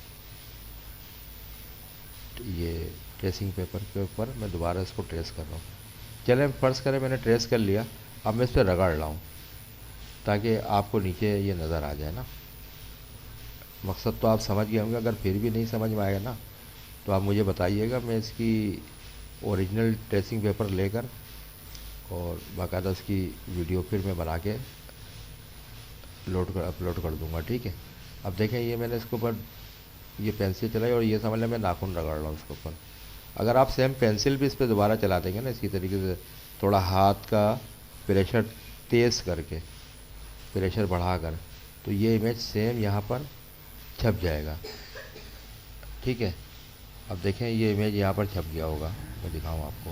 ये ट्रेसिंग पेपर के ऊपर मैं दोबारा इसको ट्रेस कर रहा हूँ। चलें फ़र्ज़ करें मैंने ट्रेस कर लिया, अब मैं इस पर रगड़ रहा हूँ ताकि आपको नीचे ये नज़र आ जाए ना। मकसद तो आप समझ गए होंगे, अगर फिर भी नहीं समझ में आएगा ना तो आप मुझे बताइएगा, मैं इसकी ओरिजिनल ट्रेसिंग पेपर लेकर और बाकायदा इसकी वीडियो फिर मैं बना के अपलोड कर दूँगा, ठीक है। अब देखें ये मैंने इसके ऊपर ये पेंसिल चलाई और ये समझ लें मैं नाखून रगड़ रहा हूँ उसके ऊपर। अगर आप सेम पेंसिल भी इस पर दोबारा चला देंगे ना इसी तरीके से, थोड़ा हाथ का प्रेशर तेज़ करके, प्रेशर बढ़ाकर, तो ये इमेज सेम यहाँ पर छप जाएगा। ठीक है, अब देखें ये इमेज यहाँ पर छप गया होगा, मैं दिखाऊँ आपको।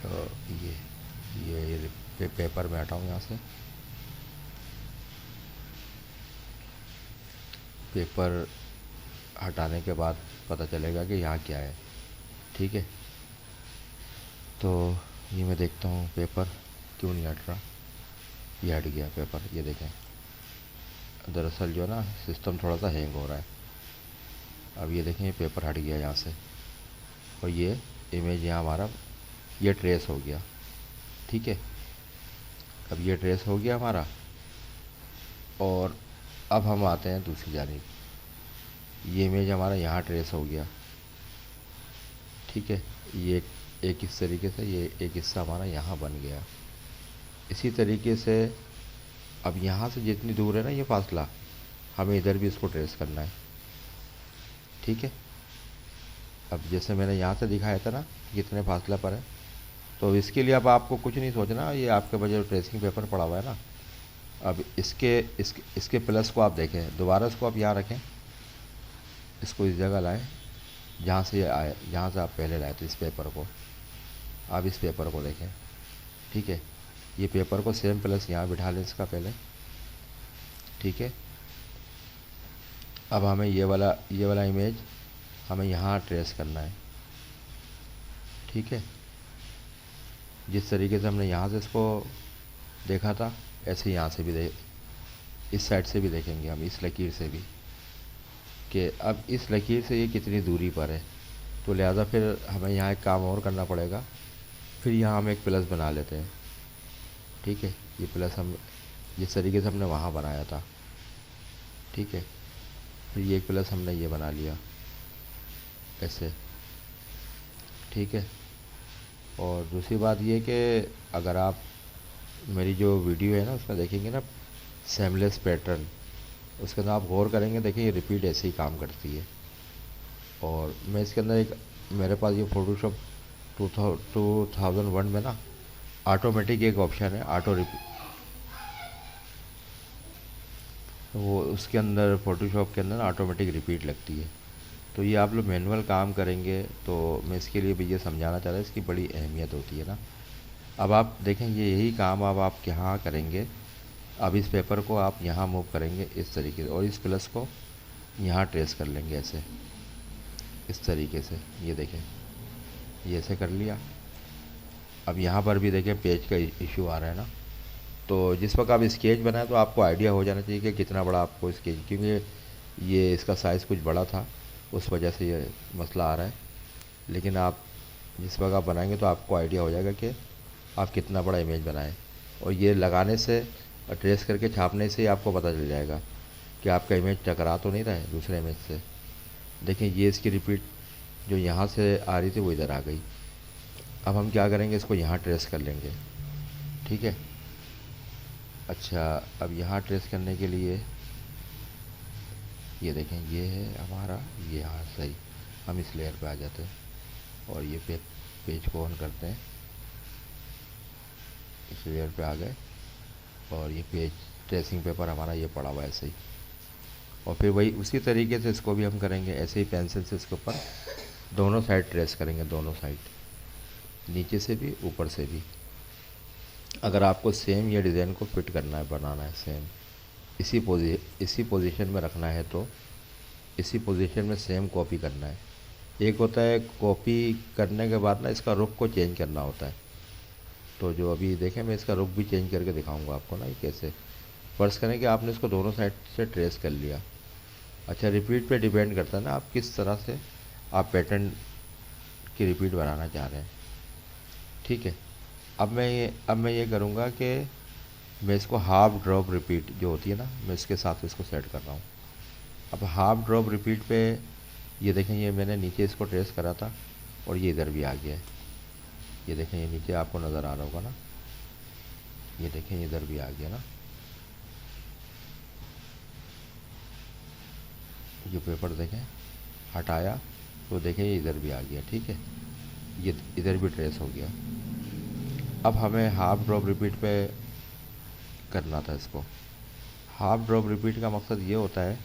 तो ये पेपर में हटाऊँ यहाँ से, पेपर हटाने के बाद पता चलेगा कि यहाँ क्या है। ठीक है, तो ये मैं देखता हूँ पेपर क्यों नहीं हट रहा। ये हट गया पेपर, ये देखें। दरअसल जो है ना, सिस्टम थोड़ा सा हैंग हो रहा है। अब ये देखें, ये पेपर हट गया यहाँ से, और ये इमेज यहाँ हमारा ये ट्रेस हो गया। ठीक है, अब ये ट्रेस हो गया हमारा, और अब हम आते हैं दूसरी जानिब। ये इमेज हमारा यहाँ ट्रेस हो गया। ठीक है, ये एक इस तरीके से, ये एक हिस्सा हमारा यहाँ बन गया। इसी तरीके से अब यहाँ से जितनी दूर है ना ये फासला, हमें इधर भी इसको ट्रेस करना है। ठीक है, अब जैसे मैंने यहाँ से दिखाया था ना कितने फासला पर है, तो इसके लिए अब आपको कुछ नहीं सोचना, ये आपके पास जो ट्रेसिंग पेपर पड़ा हुआ है ना, अब इसके प्लस को आप देखें, दोबारा इसको आप यहाँ रखें, इसको इस जगह लाएं जहाँ से ये आए, जहाँ से आप पहले लाए थे इस पेपर को। आप इस पेपर को देखें। ठीक है, ये पेपर को सेम प्लस यहाँ बिठा लें इसका पहले। ठीक है, अब हमें ये वाला इमेज हमें यहाँ ट्रेस करना है। ठीक है, जिस तरीके से हमने यहाँ से इसको देखा था, ऐसे यहाँ से भी इस साइड से भी देखेंगे हम, इस लकीर से भी, कि अब इस लकीर से ये कितनी दूरी पर है। तो लिहाजा फिर हमें यहाँ एक काम और करना पड़ेगा, फिर यहाँ हम एक प्लस बना लेते हैं। ठीक है, ये प्लस हम जिस तरीके से हमने वहाँ बनाया था। ठीक है, फिर ये एक प्लस हमने ये बना लिया ऐसे। ठीक है, और दूसरी बात ये कि अगर आप मेरी जो वीडियो है ना उसमें देखेंगे ना सेमलेस पैटर्न, उसके अंदर आप गौर करेंगे, देखिए ये रिपीट ऐसे ही काम करती है। और मैं इसके अंदर एक, मेरे पास ये फ़ोटोशॉप 2001 में ना ऑटोमेटिक एक ऑप्शन है, ऑटो रिपीट, वो उसके अंदर फ़ोटोशॉप के अंदर ऑटोमेटिक रिपीट लगती है। तो ये आप लोग मैनुअल काम करेंगे, तो मैं इसके लिए भी ये समझाना चाह रहा हूँ, इसकी बड़ी अहमियत होती है ना। अब आप देखेंगे यही काम अब आप यहाँ करेंगे। अब इस पेपर को आप यहाँ मूव करेंगे इस तरीके से, और इस प्लस को यहाँ ट्रेस कर लेंगे ऐसे, इस तरीके से। ये देखें, ये ऐसे कर लिया। अब यहाँ पर भी देखें पेज का इशू आ रहा है ना, तो जिस वक्त आप स्केच बनाए तो आपको आइडिया हो जाना चाहिए कि कितना बड़ा आपको स्केच, क्योंकि ये इसका साइज़ कुछ बड़ा था, उस वजह से ये मसला आ रहा है। लेकिन आप जिस वक्त आप बनाएंगे तो आपको आइडिया हो जाएगा कि आप कितना बड़ा इमेज बनाएं, और ये लगाने से और ट्रेस करके छापने से ही आपको पता चल जाएगा कि आपका इमेज टकरा तो नहीं रहा है दूसरे इमेज से। देखिए ये इसकी रिपीट जो यहाँ से आ रही थी वो इधर आ गई। अब हम क्या करेंगे, इसको यहाँ ट्रेस कर लेंगे। ठीक है, अच्छा, अब यहाँ ट्रेस करने के लिए ये देखें, ये है हमारा, ये यहाँ सही, हम इस लेयर पे आ जाते हैं और ये पेज को ऑन करते हैं। इस लेयर पे आ गए और ये पेज ट्रेसिंग पेपर हमारा ये पड़ा हुआ है ऐसे ही। और फिर वही उसी तरीके से इसको भी हम करेंगे, ऐसे ही पेंसिल से इसके ऊपर दोनों साइड ट्रेस करेंगे, दोनों साइड, नीचे से भी ऊपर से भी। अगर आपको सेम ये डिज़ाइन को फिट करना है, बनाना है सेम इसी पोजीशन में रखना है, तो इसी पोजीशन में सेम कॉपी करना है। एक होता है कॉपी करने के बाद ना इसका रुख को चेंज करना होता है, तो जो अभी देखें मैं इसका रुख भी चेंज करके दिखाऊंगा आपको ना, ये कैसे। फ़र्ज़ करें कि आपने इसको दोनों साइड से ट्रेस कर लिया। अच्छा, रिपीट पे डिपेंड करता है ना आप किस तरह से आप पैटर्न की रिपीट बनाना चाह रहे हैं। ठीक है, अब मैं ये करूँगा कि मैं इसको हाफ ड्रॉप रिपीट जो होती है ना, मैं इसके साथ इसको सेट कर रहा हूँ। अब हाफ ड्रॉप रिपीट पे ये देखें, ये मैंने नीचे इसको ट्रेस करा था और ये इधर भी आ गया है। ये देखें, ये नीचे आपको नज़र आ रहा होगा ना, ये देखें इधर भी आ गया ना। ये पेपर देखें हटाया तो देखें ये इधर भी आ गया। ठीक है, ये इधर भी ट्रेस हो गया। अब हमें हाफ ड्रॉप रिपीट पे करना था इसको। हाफ ड्रॉप रिपीट का मकसद ये होता है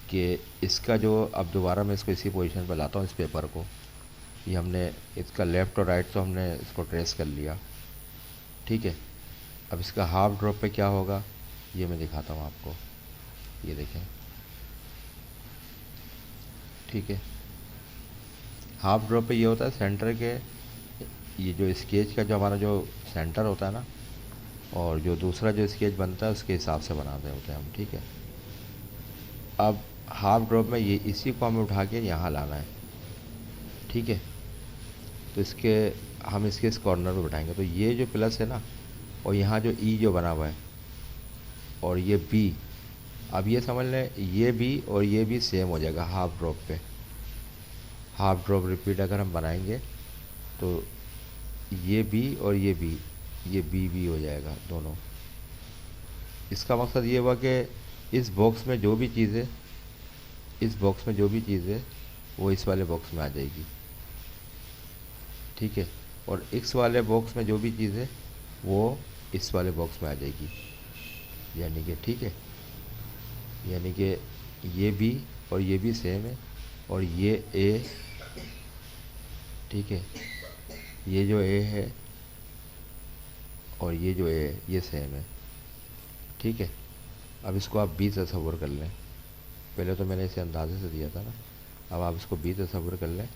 कि इसका जो, अब दोबारा मैं इसको इसी पोजीशन पर लाता हूँ इस पेपर को, ये हमने इसका लेफ़्ट और राइट तो हमने इसको ट्रेस कर लिया, ठीक है। अब इसका हाफ ड्रॉप पे क्या होगा ये मैं दिखाता हूँ आपको, ये देखें, ठीक है। हाफ ड्रॉप पे ये होता है सेंटर के, ये जो स्केच का जो हमारा जो सेंटर होता है ना, और जो दूसरा जो स्केच बनता है उसके हिसाब से बनाते होते हैं हम, ठीक है। अब हाफ ड्रॉप में ये इसी को हमें उठा के यहाँ लाना है, ठीक है। तो इसके हम इसके इस कॉर्नर पे बिठाएंगे, तो ये जो प्लस है ना, और यहाँ जो ई जो बना हुआ है, और ये बी, अब ये समझ लें ये बी और ये भी सेम हो जाएगा हाफ ड्रॉप पे। हाफ ड्रॉप रिपीट अगर हम बनाएंगे तो ये बी और ये बी हो जाएगा दोनों। इसका मकसद ये हुआ कि इस बॉक्स में जो भी चीज़ है, इस बॉक्स में जो भी चीज़ है वो इस वाले बॉक्स में आ जाएगी, ठीक है। और इस वाले बॉक्स में जो भी चीज़ है वो इस वाले बॉक्स में आ जाएगी, यानी कि, ठीक है, यानी कि ये बी और ये भी सेम है, और ये ए, ठीक है, ये जो ए है और ये जो ए है ये सेम है, ठीक है। अब इसको आप बी तस्वुर कर लें, पहले तो मैंने इसे अंदाजे से दिया था ना, अब आप इसको बी तस्वुर कर लें।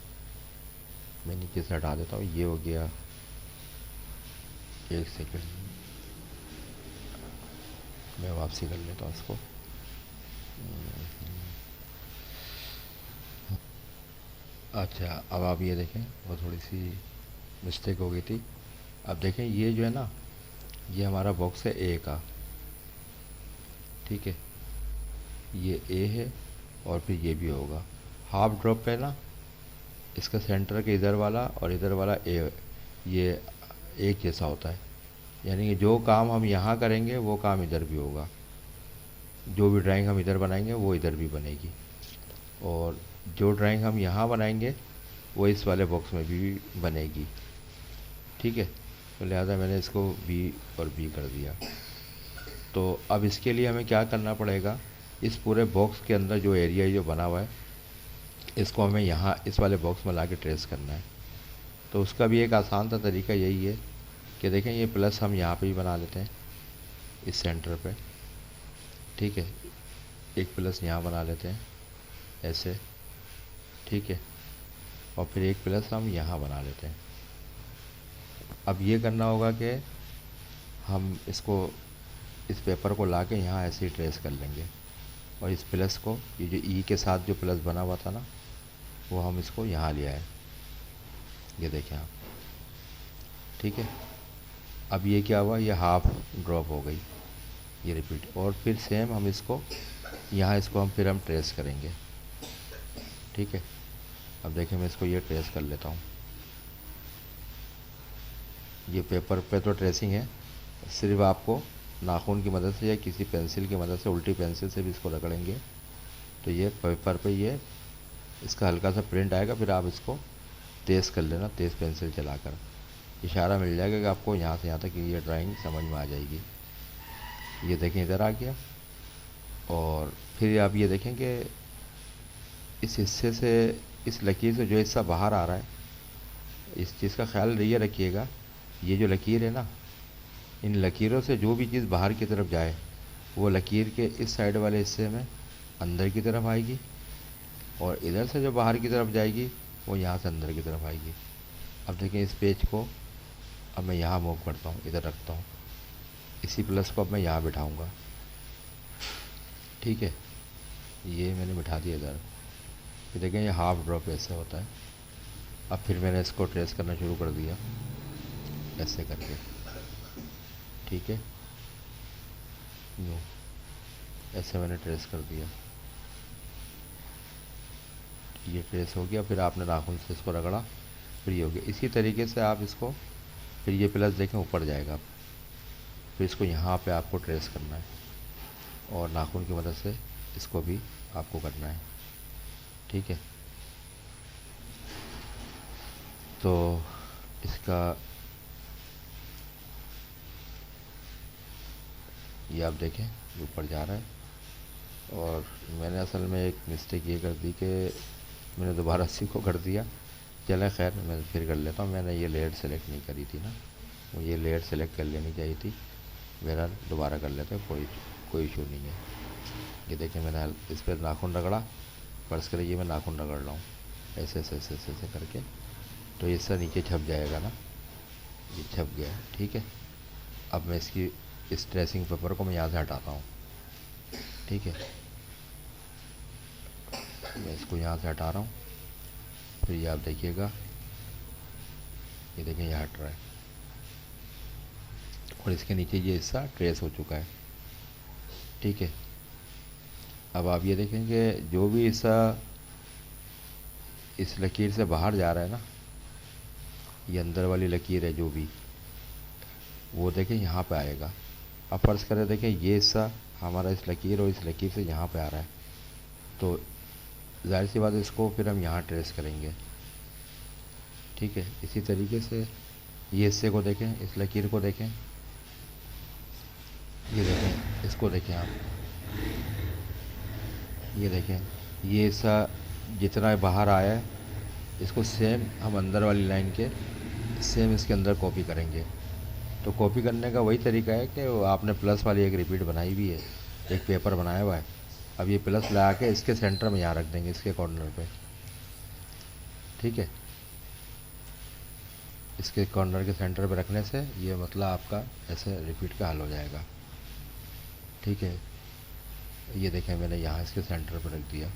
मैं नीचे से हटा देता हूँ, ये हो गया, एक सेकंड मैं वापसी कर लेता हूँ इसको। अच्छा, अब आप ये देखें, वो थोड़ी सी मिस्टेक हो गई थी। अब देखें ये जो है ना, ये हमारा बॉक्स है ए का, ठीक है, ये ए है और फिर ये भी होगा। हाफ ड्रॉप पे ना इसका सेंटर के इधर वाला और इधर वाला ए, ये एक जैसा होता है, यानी कि जो काम हम यहाँ करेंगे वो काम इधर भी होगा, जो भी ड्राइंग हम इधर बनाएंगे वो इधर भी बनेगी, और जो ड्राइंग हम यहाँ बनाएंगे वो इस वाले बॉक्स में भी बनेगी, ठीक है। तो लिहाजा मैंने इसको बी और बी कर दिया। तो अब इसके लिए हमें क्या करना पड़ेगा, इस पूरे बॉक्स के अंदर जो एरिया जो बना हुआ है इसको हमें यहाँ इस वाले बॉक्स में ला के ट्रेस करना है। तो उसका भी एक आसान सा तरीका यही है कि देखें ये प्लस हम यहाँ पे ही बना लेते हैं इस सेंटर पे, ठीक है, एक प्लस यहाँ बना लेते हैं ऐसे, ठीक है, और फिर एक प्लस हम यहाँ बना लेते हैं। अब ये करना होगा कि हम इसको, इस पेपर को ला के यहाँ ऐसे ही ट्रेस कर लेंगे, और इस प्लस को, ये जो ई के साथ जो प्लस बना हुआ था ना वो हम इसको यहाँ ले आए, ये देखें आप, ठीक है। अब ये क्या हुआ, ये हाफ ड्रॉप हो गई, ये रिपीट, और फिर सेम हम इसको यहाँ, इसको हम फिर हम ट्रेस करेंगे, ठीक है। अब देखें मैं इसको ये ट्रेस कर लेता हूँ, ये पेपर पे तो ट्रेसिंग है, सिर्फ आपको नाखून की मदद से या किसी पेंसिल की मदद से, उल्टी पेंसिल से भी इसको रगड़ेंगे तो ये पेपर पे ये इसका हल्का सा प्रिंट आएगा, फिर आप इसको तेज़ कर लेना, तेज़ पेंसिल चलाकर इशारा मिल जाएगा कि आपको यहाँ से यहाँ तक ये ड्राइंग समझ में आ जाएगी। ये देखें इधर आ गया, और फिर आप ये देखें कि इस हिस्से से, इस लकीर से जो हिस्सा बाहर आ रहा है, इस चीज़ का ख्याल ये रखिएगा, ये जो लकीर है ना, इन लकीरों से जो भी चीज़ बाहर की तरफ जाए वो लकीर के इस साइड वाले हिस्से में अंदर की तरफ आएगी, और इधर से जो बाहर की तरफ जाएगी वो यहाँ से अंदर की तरफ आएगी। अब देखें इस पेज को अब मैं यहाँ मूव करता हूँ, इधर रखता हूँ, इसी प्लस को अब मैं यहाँ बिठाऊँगा, ठीक है, ये मैंने बिठा दिया इधर। फिर देखें ये हाफ ड्रॉप ऐसे होता है। अब फिर मैंने इसको ट्रेस करना शुरू कर दिया ऐसे करके, ठीक है, यूँ ऐसे मैंने ट्रेस कर दिया, ये ट्रेस हो गया। फिर आपने नाखून से इसको रगड़ा, फिर ये हो गया। इसी तरीके से आप इसको, फिर ये प्लस देखें ऊपर जाएगा, फिर इसको यहाँ पे आपको ट्रेस करना है, और नाखून की मदद से इसको भी आपको करना है, ठीक है। तो इसका ये आप देखें ये ऊपर जा रहा है। और मैंने असल में एक मिस्टेक ये कर दी कि मैंने दोबारा सी को कर दिया। चले खैर मैं फिर कर लेता हूँ। मैंने ये लेयर सेलेक्ट नहीं करी थी ना, मुझे ये लेयर सेलेक्ट कर लेनी चाहिए थी। मेरा दोबारा कर लेते हैं, कोई इशू नहीं है। ये देखें मैंने इस पर नाखून रगड़ा, फर्ज करें ये मैं नाखून रगड़ रहा हूँ ऐसे ऐसे ऐसे ऐसे ऐसे करके, तो ये सब नीचे छप जाएगा ना, ये छप गया। ठीक है, अब मैं इसकी इस ट्रेसिंग पेपर को मैं यहाँ से हटाता हूँ। ठीक है, मैं इसको यहाँ से हटा रहा हूँ। फिर ये आप देखिएगा, ये देखें ये हट रहा है और इसके नीचे ये हिस्सा ट्रेस हो चुका है। ठीक है, अब आप ये देखेंगे जो भी हिस्सा इस लकीर से बाहर जा रहा है ना, ये अंदर वाली लकीर है जो भी, वो देखें यहाँ पे आएगा। अब फर्ज करें देखें ये हिस्सा हमारा इस लकीर और इस लकीर से यहाँ पे आ रहा है, तो जाहिर सी बात है इसको फिर हम यहाँ ट्रेस करेंगे। ठीक है, इसी तरीके से ये हिस्से को देखें, इस लकीर को देखें, ये देखें, इसको देखें आप, ये देखें ये हिस्सा जितना बाहर आया है इसको सेम हम अंदर वाली लाइन के सेम इसके अंदर कॉपी करेंगे। तो कॉपी करने का वही तरीका है कि आपने प्लस वाली एक रिपीट बनाई हुई है, एक पेपर बनाया हुआ है। अब ये प्लस लगा के इसके सेंटर में यहाँ रख देंगे, इसके कॉर्नर पे। ठीक है, इसके कॉर्नर के सेंटर पे रखने से ये मतलब आपका ऐसे रिपीट का हल हो जाएगा। ठीक है, ये देखें मैंने यहाँ इसके सेंटर पर रख दिया।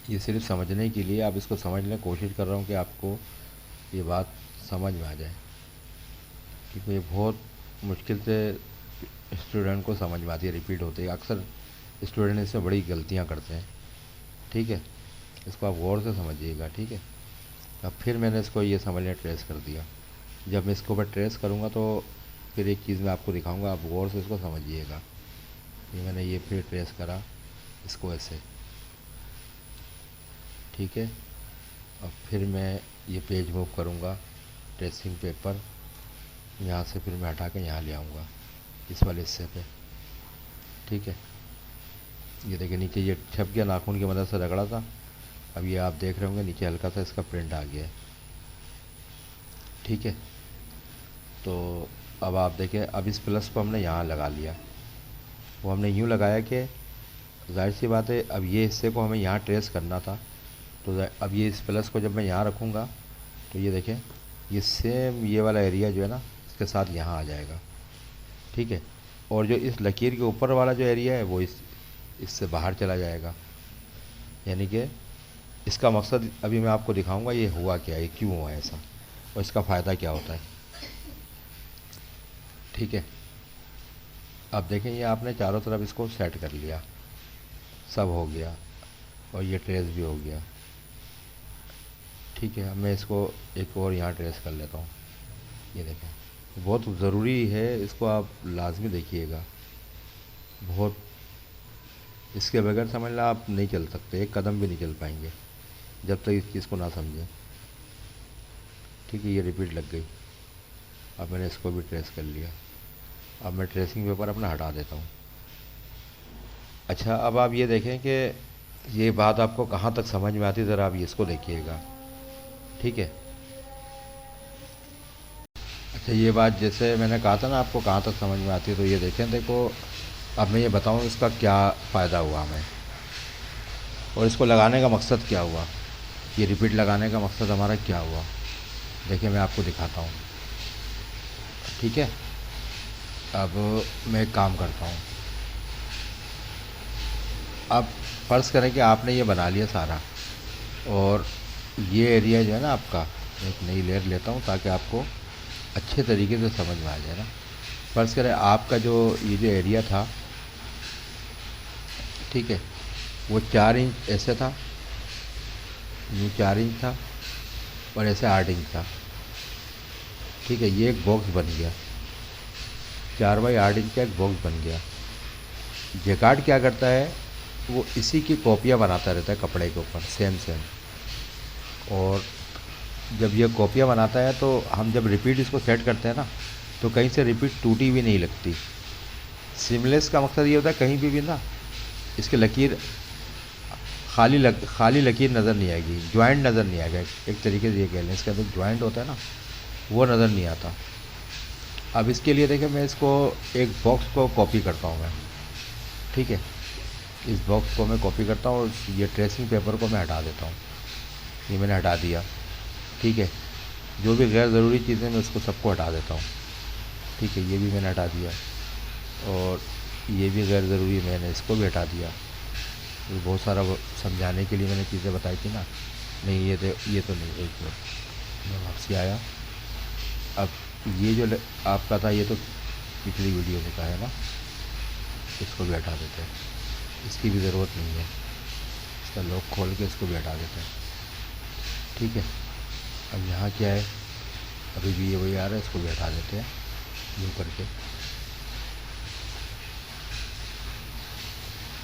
ये सिर्फ समझने के लिए, आप इसको समझने की कोशिश कर रहा हूँ कि आपको ये बात समझ में आ जाए, क्योंकि ये बहुत मुश्किल से स्टूडेंट को समझ में आती है, रिपीट होती है। अक्सर स्टूडेंट इसमें बड़ी गलतियाँ करते हैं। ठीक है, इसको आप गौर से समझिएगा। ठीक है, अब फिर मैंने इसको ये समझने ट्रेस कर दिया। जब मैं इसके ऊपर ट्रेस करूँगा तो फिर एक चीज़ मैं आपको दिखाऊंगा, आप गौर से इसको समझिएगा। ये मैंने ये फिर ट्रेस करा इसको ऐसे। ठीक है, अब फिर मैं ये पेज मूव करूँगा, ट्रेसिंग पेपर यहाँ से फिर मैं हटा के यहाँ ले आऊँगा इस वाले हिस्से पे। ठीक है, ये देखिए नीचे ये छप गया, नाखून की मदद से रगड़ा था। अब ये आप देख रहे होंगे नीचे हल्का सा इसका प्रिंट आ गया है। ठीक है, तो अब आप देखें, अब इस प्लस को हमने यहाँ लगा लिया। वो हमने यूँ लगाया कि जाहिर सी बात है अब ये हिस्से को हमें यहाँ ट्रेस करना था, तो अब ये इस प्लस को जब मैं यहाँ रखूँगा तो ये देखें ये सेम ये वाला एरिया जो है ना इसके साथ यहाँ आ जाएगा। ठीक है, और जो इस लकीर के ऊपर वाला जो एरिया है वो इससे बाहर चला जाएगा। यानी कि इसका मकसद अभी मैं आपको दिखाऊंगा ये हुआ क्या, ये क्यों हुआ ऐसा और इसका फ़ायदा क्या होता है। ठीक है, अब देखें ये आपने चारों तरफ इसको सेट कर लिया, सब हो गया और ये ट्रेस भी हो गया। ठीक है, अब मैं इसको एक और यहाँ ट्रेस कर लेता हूँ। ये देखें बहुत ज़रूरी है, इसको आप लाजमी देखिएगा। बहुत इसके बगैर समझ ला आप नहीं चल सकते, एक कदम भी नहीं चल पाएंगे जब तक इस चीज़ को ना समझें। ठीक है, ये रिपीट लग गई। अब मैंने इसको भी ट्रेस कर लिया। अब मैं ट्रेसिंग पेपर अपना हटा देता हूँ। अच्छा, अब आप ये देखें कि ये बात आपको कहाँ तक समझ में आती है, ज़रा आप इसको देखिएगा। ठीक है, अच्छा ये बात जैसे मैंने कहा था ना आपको कहाँ तक समझ में आती है, तो ये देखें, देखो अब मैं ये बताऊँ इसका क्या फ़ायदा हुआ हमें और इसको लगाने का मकसद क्या हुआ। ये रिपीट लगाने का मकसद हमारा क्या हुआ, देखिए मैं आपको दिखाता हूँ। ठीक है, अब मैं एक काम करता हूँ। अब फ़र्ज़ करें कि आपने ये बना लिया सारा और ये एरिया जो है ना आपका, एक नई लेयर लेता हूँ ताकि आपको अच्छे तरीके से समझ में आ जाए ना। फ़र्ज़ करें आपका जो ये जो एरिया था, ठीक है, वो 4 इंच ऐसे था, ये 4 इंच था और ऐसे 8 इंच था। ठीक है, ये एक बॉक्स बन गया, 4 बाई 8 इंच का एक बॉक्स बन गया। जेकार्ड क्या करता है, वो इसी की कॉपियाँ बनाता रहता है कपड़े के ऊपर सेम सेम, और जब ये कॉपियाँ बनाता है तो हम जब रिपीट इसको सेट करते हैं ना तो कहीं से रिपीट टूटी भी नहीं लगती। सिमलेस का मकसद ये होता है कहीं भी ना इसके लकीर खाली लकीर नज़र नहीं आएगी, जॉइंट नज़र नहीं आएगा। एक तरीके से ये कह लें, इसके अंदर जॉइंट होता है ना, वो नज़र नहीं आता। अब इसके लिए देखिए मैं इसको एक बॉक्स को कॉपी करता हूँ मैं, ठीक है। इस बॉक्स को मैं कॉपी करता हूँ और ये ट्रेसिंग पेपर को मैं हटा देता हूँ। ये मैंने हटा दिया, ठीक है। जो भी गैर ज़रूरी चीज़ें मैं उसको सबको हटा देता हूँ, ठीक है। ये भी मैंने हटा दिया और ये भी गैर ज़रूरी मैंने इसको भी हटा दिया। ये बहुत सारा समझाने के लिए मैंने चीज़ें बताई थी ना। नहीं ये तो नहीं, एक मिनट मैं वापसी आया। अब ये जो आपका था ये तो पिछली वीडियो में का है ना, इसको भी हटा देते हैं, इसकी भी ज़रूरत नहीं है। इसका लॉक खोल के इसको भी हटा देते हैं, ठीक है। अब यहाँ क्या है, अभी भी ये वही आ रहा है, इसको भी हटा देते हैं यूँ करके।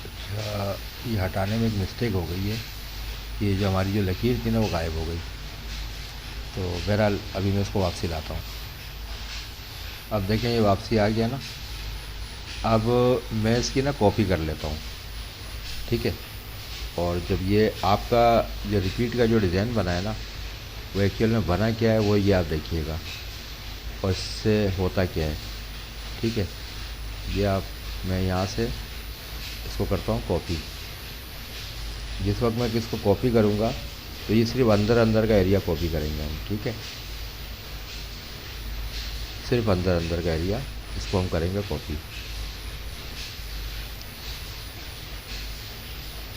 अच्छा, ये हटाने में एक मिस्टेक हो गई है, ये जो हमारी जो लकीर थी ना वो गायब हो गई। तो बहरहाल अभी मैं इसको वापसी लाता हूँ। अब देखें ये वापसी आ गया ना। अब मैं इसकी ना कॉपी कर लेता हूँ, ठीक है। और जब ये आपका जो रिपीट का जो डिज़ाइन बना है ना, वो एक्चुअल में बना क्या है वो ये आप देखिएगा और इससे होता क्या है, ठीक है। ये आप मैं यहाँ से इसको करता हूँ कॉपी। जिस वक्त मैं इसको कॉपी करूँगा तो ये सिर्फ अंदर अंदर का एरिया कॉपी करेंगे हम, ठीक है। सिर्फ अंदर अंदर का एरिया इसको हम करेंगे कॉपी।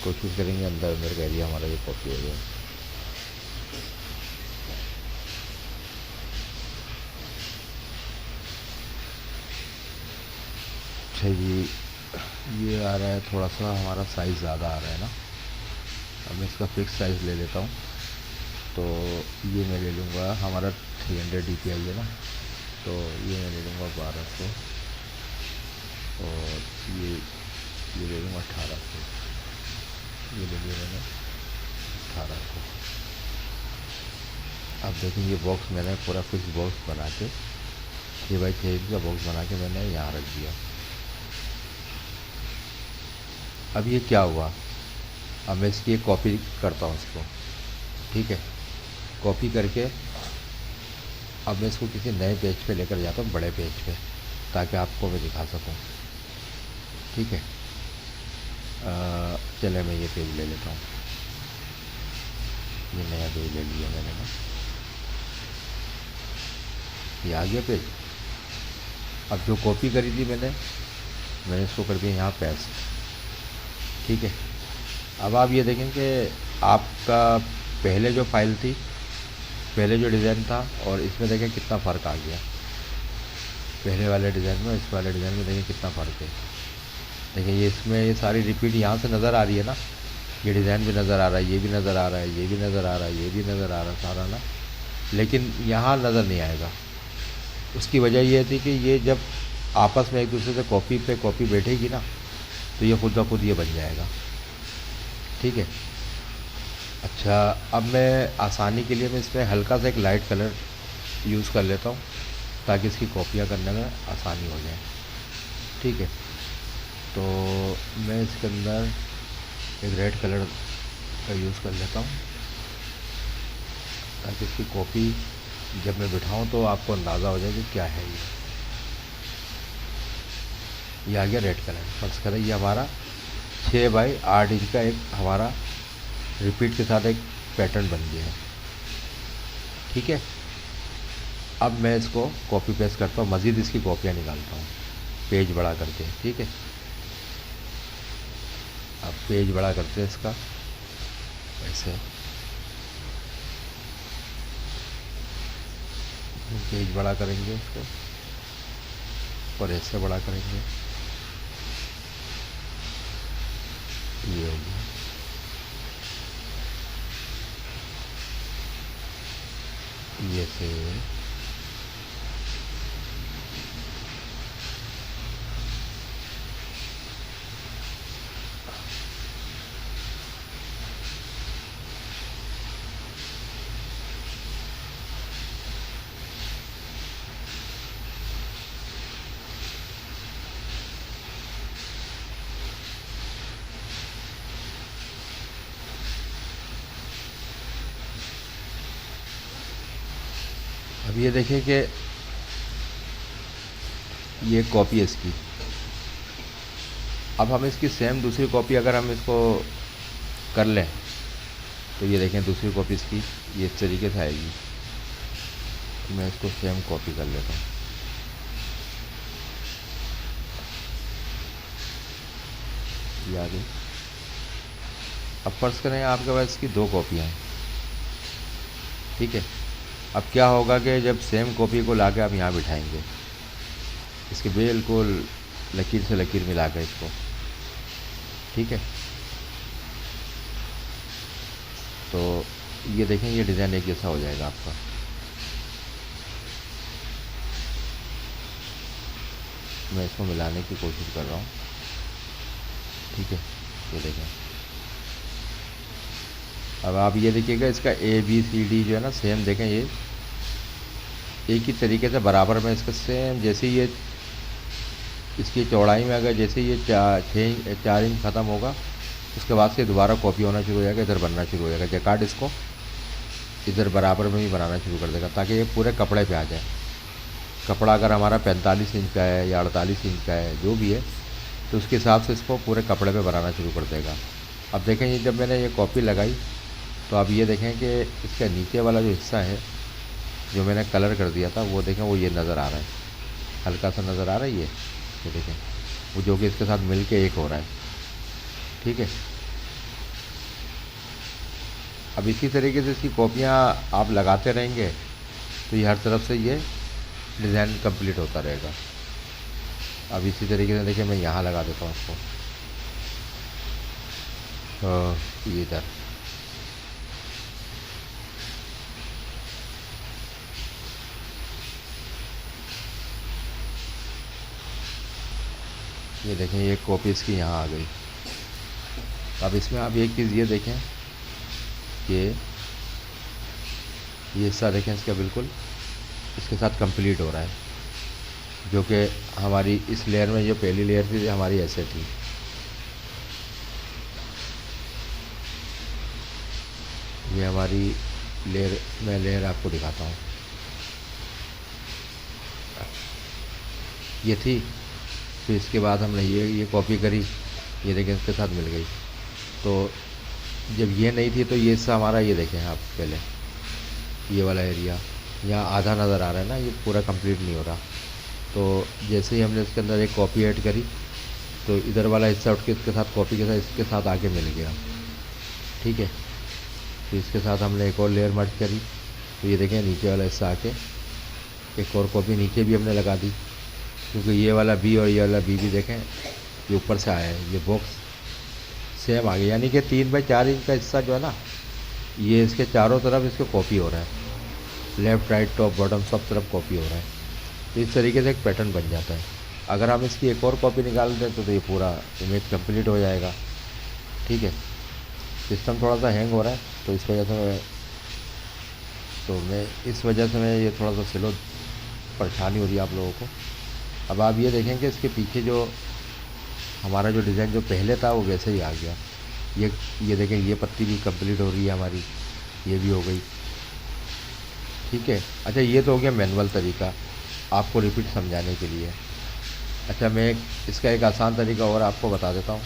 कोशिश करेंगे अंदर अंदर का एरिया हमारा ये कॉपी हो जाए। अच्छा जी, ये आ रहा है थोड़ा सा हमारा साइज़ ज़्यादा आ रहा है ना। अब मैं इसका फिक्स साइज़ ले लेता हूँ। तो ये मैं ले लूँगा, हमारा 300 DPI है ना, तो ये मैं ले लूँगा 1200 और ये ले लूँगा 1800। ये ले लिया मैंने 1800। अब देखें ये बॉक्स मैंने पूरा फिक्स बॉक्स बना के 6x6 का बॉक्स बना के मैंने यहाँ रख दिया। अब ये क्या हुआ, अब मैं इसकी एक कॉपी करता हूँ इसको, ठीक है। कॉपी करके अब मैं इसको किसी नए पेज पे लेकर जाता हूँ, बड़े पेज पे, ताकि आपको मैं दिखा सकूँ, ठीक है। चले मैं ये पेज ले लेता हूँ। ये नया पेज ले लिया मैंने ना, ये आ गया पेज। अब जो कॉपी करी थी मैंने इसको कर दिया यहाँ पेस्ट, ठीक है। अब आप ये देखें कि आपका पहले जो फाइल थी, पहले जो डिज़ाइन था और इसमें देखें कितना फ़र्क आ गया। पहले वाले डिज़ाइन में इस वाले डिज़ाइन में देखें कितना फ़र्क है। देखिए ये इसमें ये सारी रिपीट यहाँ से नज़र आ रही है ना, ये डिज़ाइन भी नज़र आ रहा है, ये भी नज़र आ रहा है, ये भी नज़र आ रहा है, ये भी नज़र आ रहा है सारा ना, लेकिन यहाँ नज़र नहीं आएगा। उसकी वजह ये थी कि ये जब आपस में एक दूसरे से कॉपी पे कॉपी बैठेगी ना, तो ये खुद ब खुद ये बन जाएगा, ठीक है। अच्छा, अब मैं आसानी के लिए मैं इसमें हल्का सा एक लाइट कलर यूज़ कर लेता हूँ, ताकि इसकी कॉपियाँ करने में आसानी हो जाए, ठीक है। तो मैं इसके अंदर एक रेड कलर का यूज़ कर लेता हूँ, ताकि इसकी कॉपी जब मैं बिठाऊँ तो आपको अंदाज़ा हो जाए कि क्या है ये आ गया रेड कलर। फर्स्ट कलर ये हमारा 6x8 इंच का एक हमारा रिपीट के साथ एक पैटर्न बन गया है, ठीक है। अब मैं इसको कॉपी पेस्ट करता हूँ, मज़ीद इसकी कॉपियाँ निकालता हूँ पेज बड़ा करके, ठीक है। अब पेज बड़ा करते हैं इसका, ऐसे पेज बड़ा करेंगे इसको और ऐसे बड़ा करेंगे, ये हो गया। ये से अब ये देखिए कि ये कॉपी है इसकी। अब हम इसकी सेम दूसरी कॉपी अगर हम इसको कर लें तो ये देखें दूसरी कॉपी इसकी ये इस तरीके से आएगी। मैं इसको सेम कॉपी कर लेता हूँ। ये आ गई। अब फर्ज करें आपके पास इसकी दो कॉपियाँ हैं, ठीक है। अब क्या होगा कि जब सेम कॉपी को लाके आप यहाँ बिठाएंगे, इसके बिल्कुल लकीर से लकीर मिला कर इसको, ठीक है, तो ये देखें ये डिज़ाइन एक जैसा हो जाएगा आपका। मैं इसको मिलाने की कोशिश कर रहा हूँ, ठीक है। ये देखें, अब आप ये देखिएगा इसका ABCD जो है ना सेम देखें, ये एक ही तरीके से बराबर में इसका सेम जैसे ये इसकी चौड़ाई में अगर जैसे ये 4 इंच ख़त्म होगा उसके बाद से दोबारा कॉपी होना शुरू हो जाएगा, इधर बनना शुरू हो जाएगा। जैकार्ड इसको इधर बराबर में भी बनाना शुरू कर देगा ताकि ये पूरे कपड़े पे आ जाए। कपड़ा अगर हमारा 45 इंच का है या 48 इंच का है जो भी है तो उसके हिसाब से इसको पूरे कपड़े पे बनाना शुरू कर देगा। अब देखें ये जब मैंने ये कॉपी लगाई तो अब ये देखें कि इसका नीचे वाला जो हिस्सा है जो मैंने कलर कर दिया था वो देखें वो ये नज़र आ रहा है, हल्का सा नज़र आ रहा है ये देखें वो जो कि इसके साथ मिल के एक हो रहा है, ठीक है। अब इसी तरीके से इसकी कॉपियाँ आप लगाते रहेंगे तो ये हर तरफ से ये डिज़ाइन कंप्लीट होता रहेगा। अब इसी तरीके से देखिए मैं यहाँ लगा देता हूँ इसको, तो ये इधर ये देखें ये कॉपी इसकी यहाँ आ गई। अब इसमें आप एक चीज़ ये देखें कि ये हिस्सा देखें इसका बिल्कुल इसके साथ कंप्लीट हो रहा है, जो कि हमारी इस लेयर में जो पहली लेयर थी हमारी ऐसे थी। ये हमारी लेयर, मैं लेयर आपको दिखाता हूँ, ये थी। फिर इसके बाद हमने ये कॉपी करी, ये देखें इसके साथ मिल गई। तो जब ये नहीं थी तो ये हिस्सा हमारा ये देखें आप पहले ये वाला एरिया यहाँ आधा नज़र आ रहा है ना, ये पूरा कंप्लीट नहीं हो रहा। तो जैसे ही हमने इसके अंदर एक कॉपी ऐड करी तो इधर वाला हिस्सा उठ के इसके साथ कॉपी के साथ इसके साथ आके मिल गया, ठीक है। फिर इसके साथ हमने एक और लेयर मर्ज करी तो ये देखें नीचे वाला हिस्सा आके एक और कॉपी नीचे भी हमने लगा दी, क्योंकि ये वाला B और ये वाला B भी देखें ये ऊपर से आया है, ये बॉक्स सेम आ गया। यानी कि 3 बाई 4 इंच का हिस्सा जो है ना ये इसके चारों तरफ इसके कॉपी हो रहा है, लेफ़्ट राइट टॉप बॉटम सब तरफ कॉपी हो रहा है। तो इस तरीके से एक पैटर्न बन जाता है। अगर हम इसकी एक और कॉपी निकाल दें तो ये पूरा इमेज कंप्लीट हो जाएगा, ठीक है। सिस्टम थोड़ा सा हैंग हो रहा है तो इस वजह से मैं ये थोड़ा सा स्लो परेशानी हो रही है आप लोगों को। अब आप ये देखें कि इसके पीछे जो हमारा जो डिज़ाइन जो पहले था वो वैसे ही आ गया। ये देखें ये पत्ती भी कंप्लीट हो रही है हमारी, ये भी हो गई, ठीक है। अच्छा ये तो हो गया मैनुअल तरीका आपको रिपीट समझाने के लिए। अच्छा मैं इसका एक आसान तरीका और आपको बता देता हूँ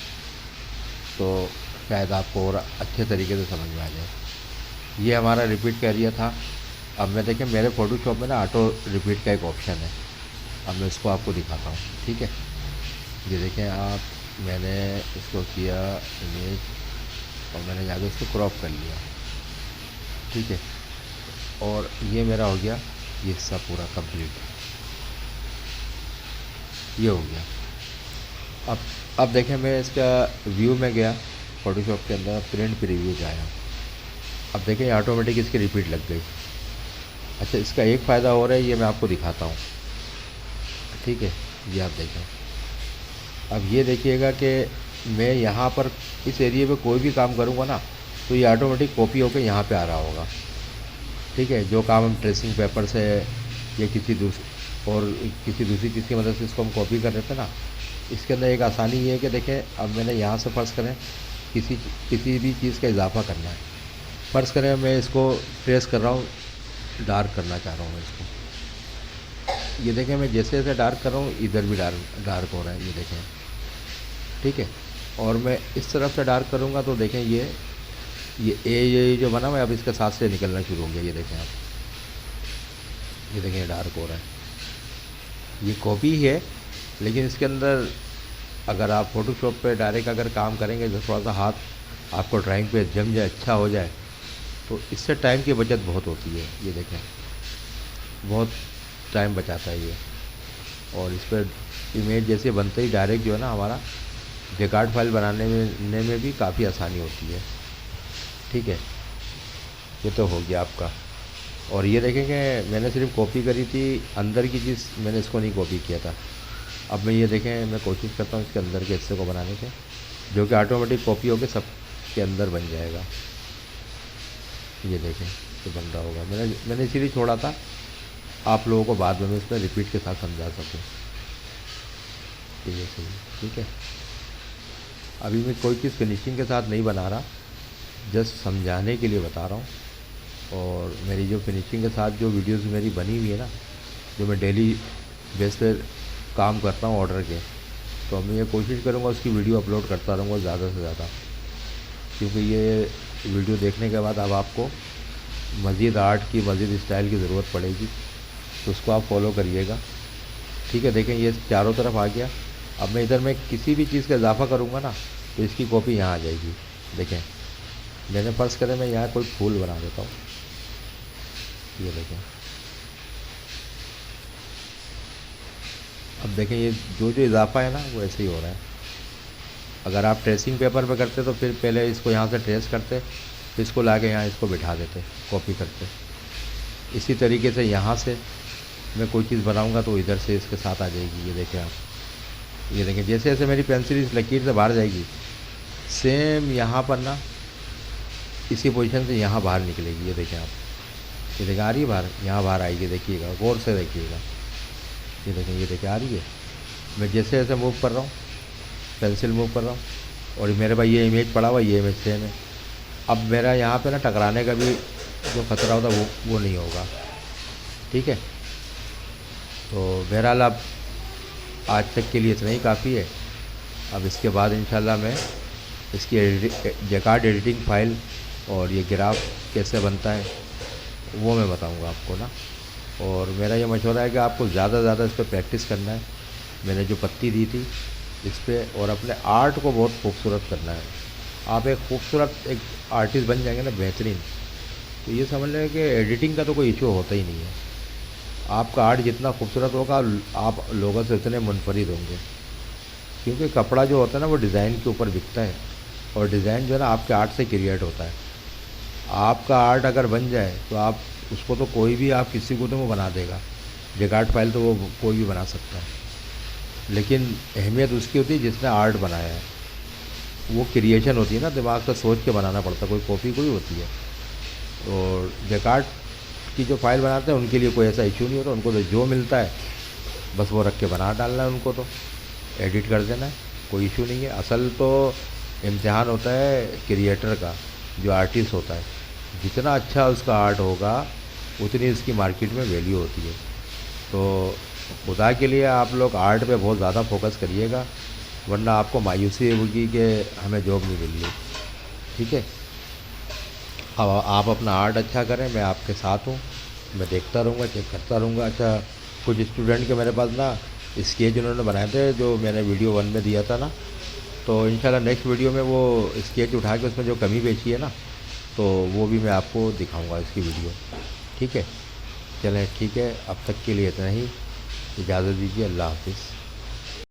तो शायद आपको और अच्छे तरीके से समझ में आ जाए। ये हमारा रिपीट का एरिया था। अब मैं देखें मेरे फ़ोटोशॉप में ना ऑटो रिपीट का एक ऑप्शन है, अब मैं इसको आपको दिखाता हूँ, ठीक है। ये देखें आप, मैंने इसको किया इमेज और मैंने जाके इसको क्रॉप कर लिया, ठीक है। और ये मेरा हो गया ये हिस्सा पूरा कंप्लीट, ये हो गया। अब देखें मैं इसका व्यू में गया फ़ोटोशॉप के अंदर, प्रिंट प्रीव्यू जाया। अब देखें ऑटोमेटिक इसकी रिपीट लग गई। अच्छा इसका एक फ़ायदा हो रहा है, ये मैं आपको दिखाता हूँ, ठीक है। ये आप देखें, अब ये देखिएगा कि मैं यहाँ पर इस एरिए पे कोई भी काम करूँगा ना तो ये ऑटोमेटिक कॉपी होकर यहाँ पे आ रहा होगा, ठीक है। जो काम हम ट्रेसिंग पेपर से या किसी दूसरी चीज़ की मदद से इसको हम कॉपी कर रहे थे ना, इसके अंदर एक आसानी ये है कि देखें अब मैंने यहाँ से फ़र्ज़ करें किसी भी चीज़ का इजाफा करना है। फ़र्ज़ करें मैं इसको ट्रेस कर रहा हूँ, डार्क करना चाह रहा हूँ मैं इसको, ये देखें मैं जैसे जैसे डार्क कर रहा हूँ इधर भी डार्क डार्क हो रहा है, ये देखें, ठीक है। और मैं इस तरफ से डार्क करूँगा तो देखें ये जो बना हुआ है अब इसके साथ से निकलना शुरू हो गया, ये देखें आप, ये देखें डार्क हो रहा है। ये कॉपी है, लेकिन इसके अंदर अगर आप फ़ोटोशॉप पे डायरेक्ट अगर काम करेंगे तो थोड़ा सा हाथ आपको ड्राइंग पे जम जाए, अच्छा हो जाए, तो इससे टाइम की बचत बहुत होती है। ये देखें बहुत टाइम बचाता है ये। और इस पर इमेज जैसे बनते ही डायरेक्ट जो है ना हमारा जेकार्ड फाइल बनाने में भी काफ़ी आसानी होती है, ठीक है। ये तो हो गया आपका। और ये देखें कि मैंने सिर्फ कॉपी करी थी अंदर की चीज़, मैंने इसको नहीं कॉपी किया था। अब मैं ये देखें मैं कोशिश करता हूँ इसके अंदर के हिस्से को बनाने की, जो कि ऑटोमेटिक कॉपी होकर सब के अंदर बन जाएगा। ये देखें तो बन रहा होगा, मैंने इसीलिए छोड़ा था आप लोगों को बाद में मैं इसमें रिपीट के साथ समझा सकूँ। ये सही, ठीक है। अभी मैं कोई चीज़ फिनिशिंग के साथ नहीं बना रहा, जस्ट समझाने के लिए बता रहा हूँ। और मेरी जो फिनिशिंग के साथ जो वीडियोस मेरी बनी हुई है ना, जो मैं डेली बेस पे काम करता हूँ ऑर्डर के, तो मैं ये कोशिश करूँगा उसकी वीडियो अपलोड करता रहूँगा ज़्यादा से ज़्यादा, क्योंकि ये वीडियो देखने के बाद अब आपको मज़ीद आर्ट की, मज़ीद स्टाइल की ज़रूरत पड़ेगी, तो उसको आप फॉलो करिएगा, ठीक है। देखें ये चारों तरफ आ गया। अब मैं इधर में किसी भी चीज़ का इजाफा करूँगा ना तो इसकी कॉपी यहाँ आ जाएगी। देखें मैंने फ़र्ज़ करें मैं यहाँ कोई फूल बना देता हूँ, ये देखें। अब देखें ये जो जो इजाफा है ना वो ऐसे ही हो रहा है। अगर आप ट्रेसिंग पेपर पे करते तो फिर पहले इसको यहाँ से ट्रेस करते, फिर इसको ला के यहाँ इसको बिठा देते कॉपी करते। इसी तरीके से यहाँ से मैं कोई चीज़ बनाऊँगा तो इधर से इसके साथ आ जाएगी। ये देखें आप, ये देखें जैसे जैसे मेरी पेंसिल इस लकीर से बाहर जाएगी, सेम यहाँ पर ना इसी पोजीशन से यहाँ बाहर निकलेगी। ये देखें आप, ये देखें आ रही है बाहर, यहाँ बाहर आएगी, देखिएगा गौर से देखिएगा। ये देखें, ये देखें आ रही है। मैं जैसे जैसे मूव कर रहा हूँ, पेंसिल मूव कर रहा हूँ, और मेरे पास ये इमेज पड़ा हुआ, ये इमेज सेम है। अब मेरा यहाँ पे ना टकराने का भी जो खतरा होता है वो नहीं होगा, ठीक है। तो बहरहाल अब आज तक के लिए इतना ही काफ़ी है। अब इसके बाद इंशाल्लाह मैं इसकी जेकार्ड एडिटिंग फ़ाइल और ये ग्राफ कैसे बनता है वो मैं बताऊंगा आपको ना। और मेरा ये मशवरा है कि आपको ज़्यादा से ज़्यादा इस पर प्रैक्टिस करना है। मैंने जो पत्ती दी थी इस पर, और अपने आर्ट को बहुत खूबसूरत करना है। आप एक खूबसूरत एक आर्टिस्ट बन जाएंगे ना, बेहतरीन, तो ये समझ लें कि एडिटिंग का तो कोई इशू होता ही नहीं है। आपका आर्ट जितना खूबसूरत होगा आप लोगों से उतने मुनफरिद होंगे, क्योंकि कपड़ा जो होता है ना वो डिज़ाइन के ऊपर बिकता है, और डिज़ाइन जो है ना आपके आर्ट से क्रिएट होता है। आपका आर्ट अगर बन जाए तो आप उसको तो कोई भी, आप किसी को तो वो बना देगा। जेकार्ड फाइल तो वो कोई भी बना सकता है, लेकिन अहमियत उसकी होती है जिसने आर्ट बनाया है। वो क्रिएशन होती है ना, दिमाग से सोच के बनाना पड़ता है, कोई कॉपी कोई होती है। और जेकार्ड की जो फाइल बनाते हैं उनके लिए कोई ऐसा इशू नहीं होता, उनको तो जो मिलता है बस वो रख के बना डालना है, उनको तो एडिट कर देना है, कोई इशू नहीं है। असल तो इम्तिहान होता है क्रिएटर का, जो आर्टिस्ट होता है। जितना अच्छा उसका आर्ट होगा उतनी उसकी मार्केट में वैल्यू होती है। तो खुदा के लिए आप लोग आर्ट पे बहुत ज़्यादा फोकस करिएगा, वरना आपको मायूसी होगी कि हमें जॉब नहीं मिल रही, ठीक है। अब आप अपना आर्ट अच्छा करें, मैं आपके साथ हूँ, मैं देखता रहूँगा, चेक करता रहूँगा। अच्छा कुछ स्टूडेंट के मेरे पास ना स्केच उन्होंने बनाए थे जो मैंने वीडियो 1 में दिया था ना, तो इंशाल्लाह नेक्स्ट वीडियो में वो स्केच उठा के उसमें जो कमी पेशी है ना, तो वो भी मैं आपको दिखाऊंगा इसकी वीडियो, ठीक है। चलें ठीक है, अब तक के लिए इतना ही, इजाज़त दीजिए, अल्लाह हाफिज़।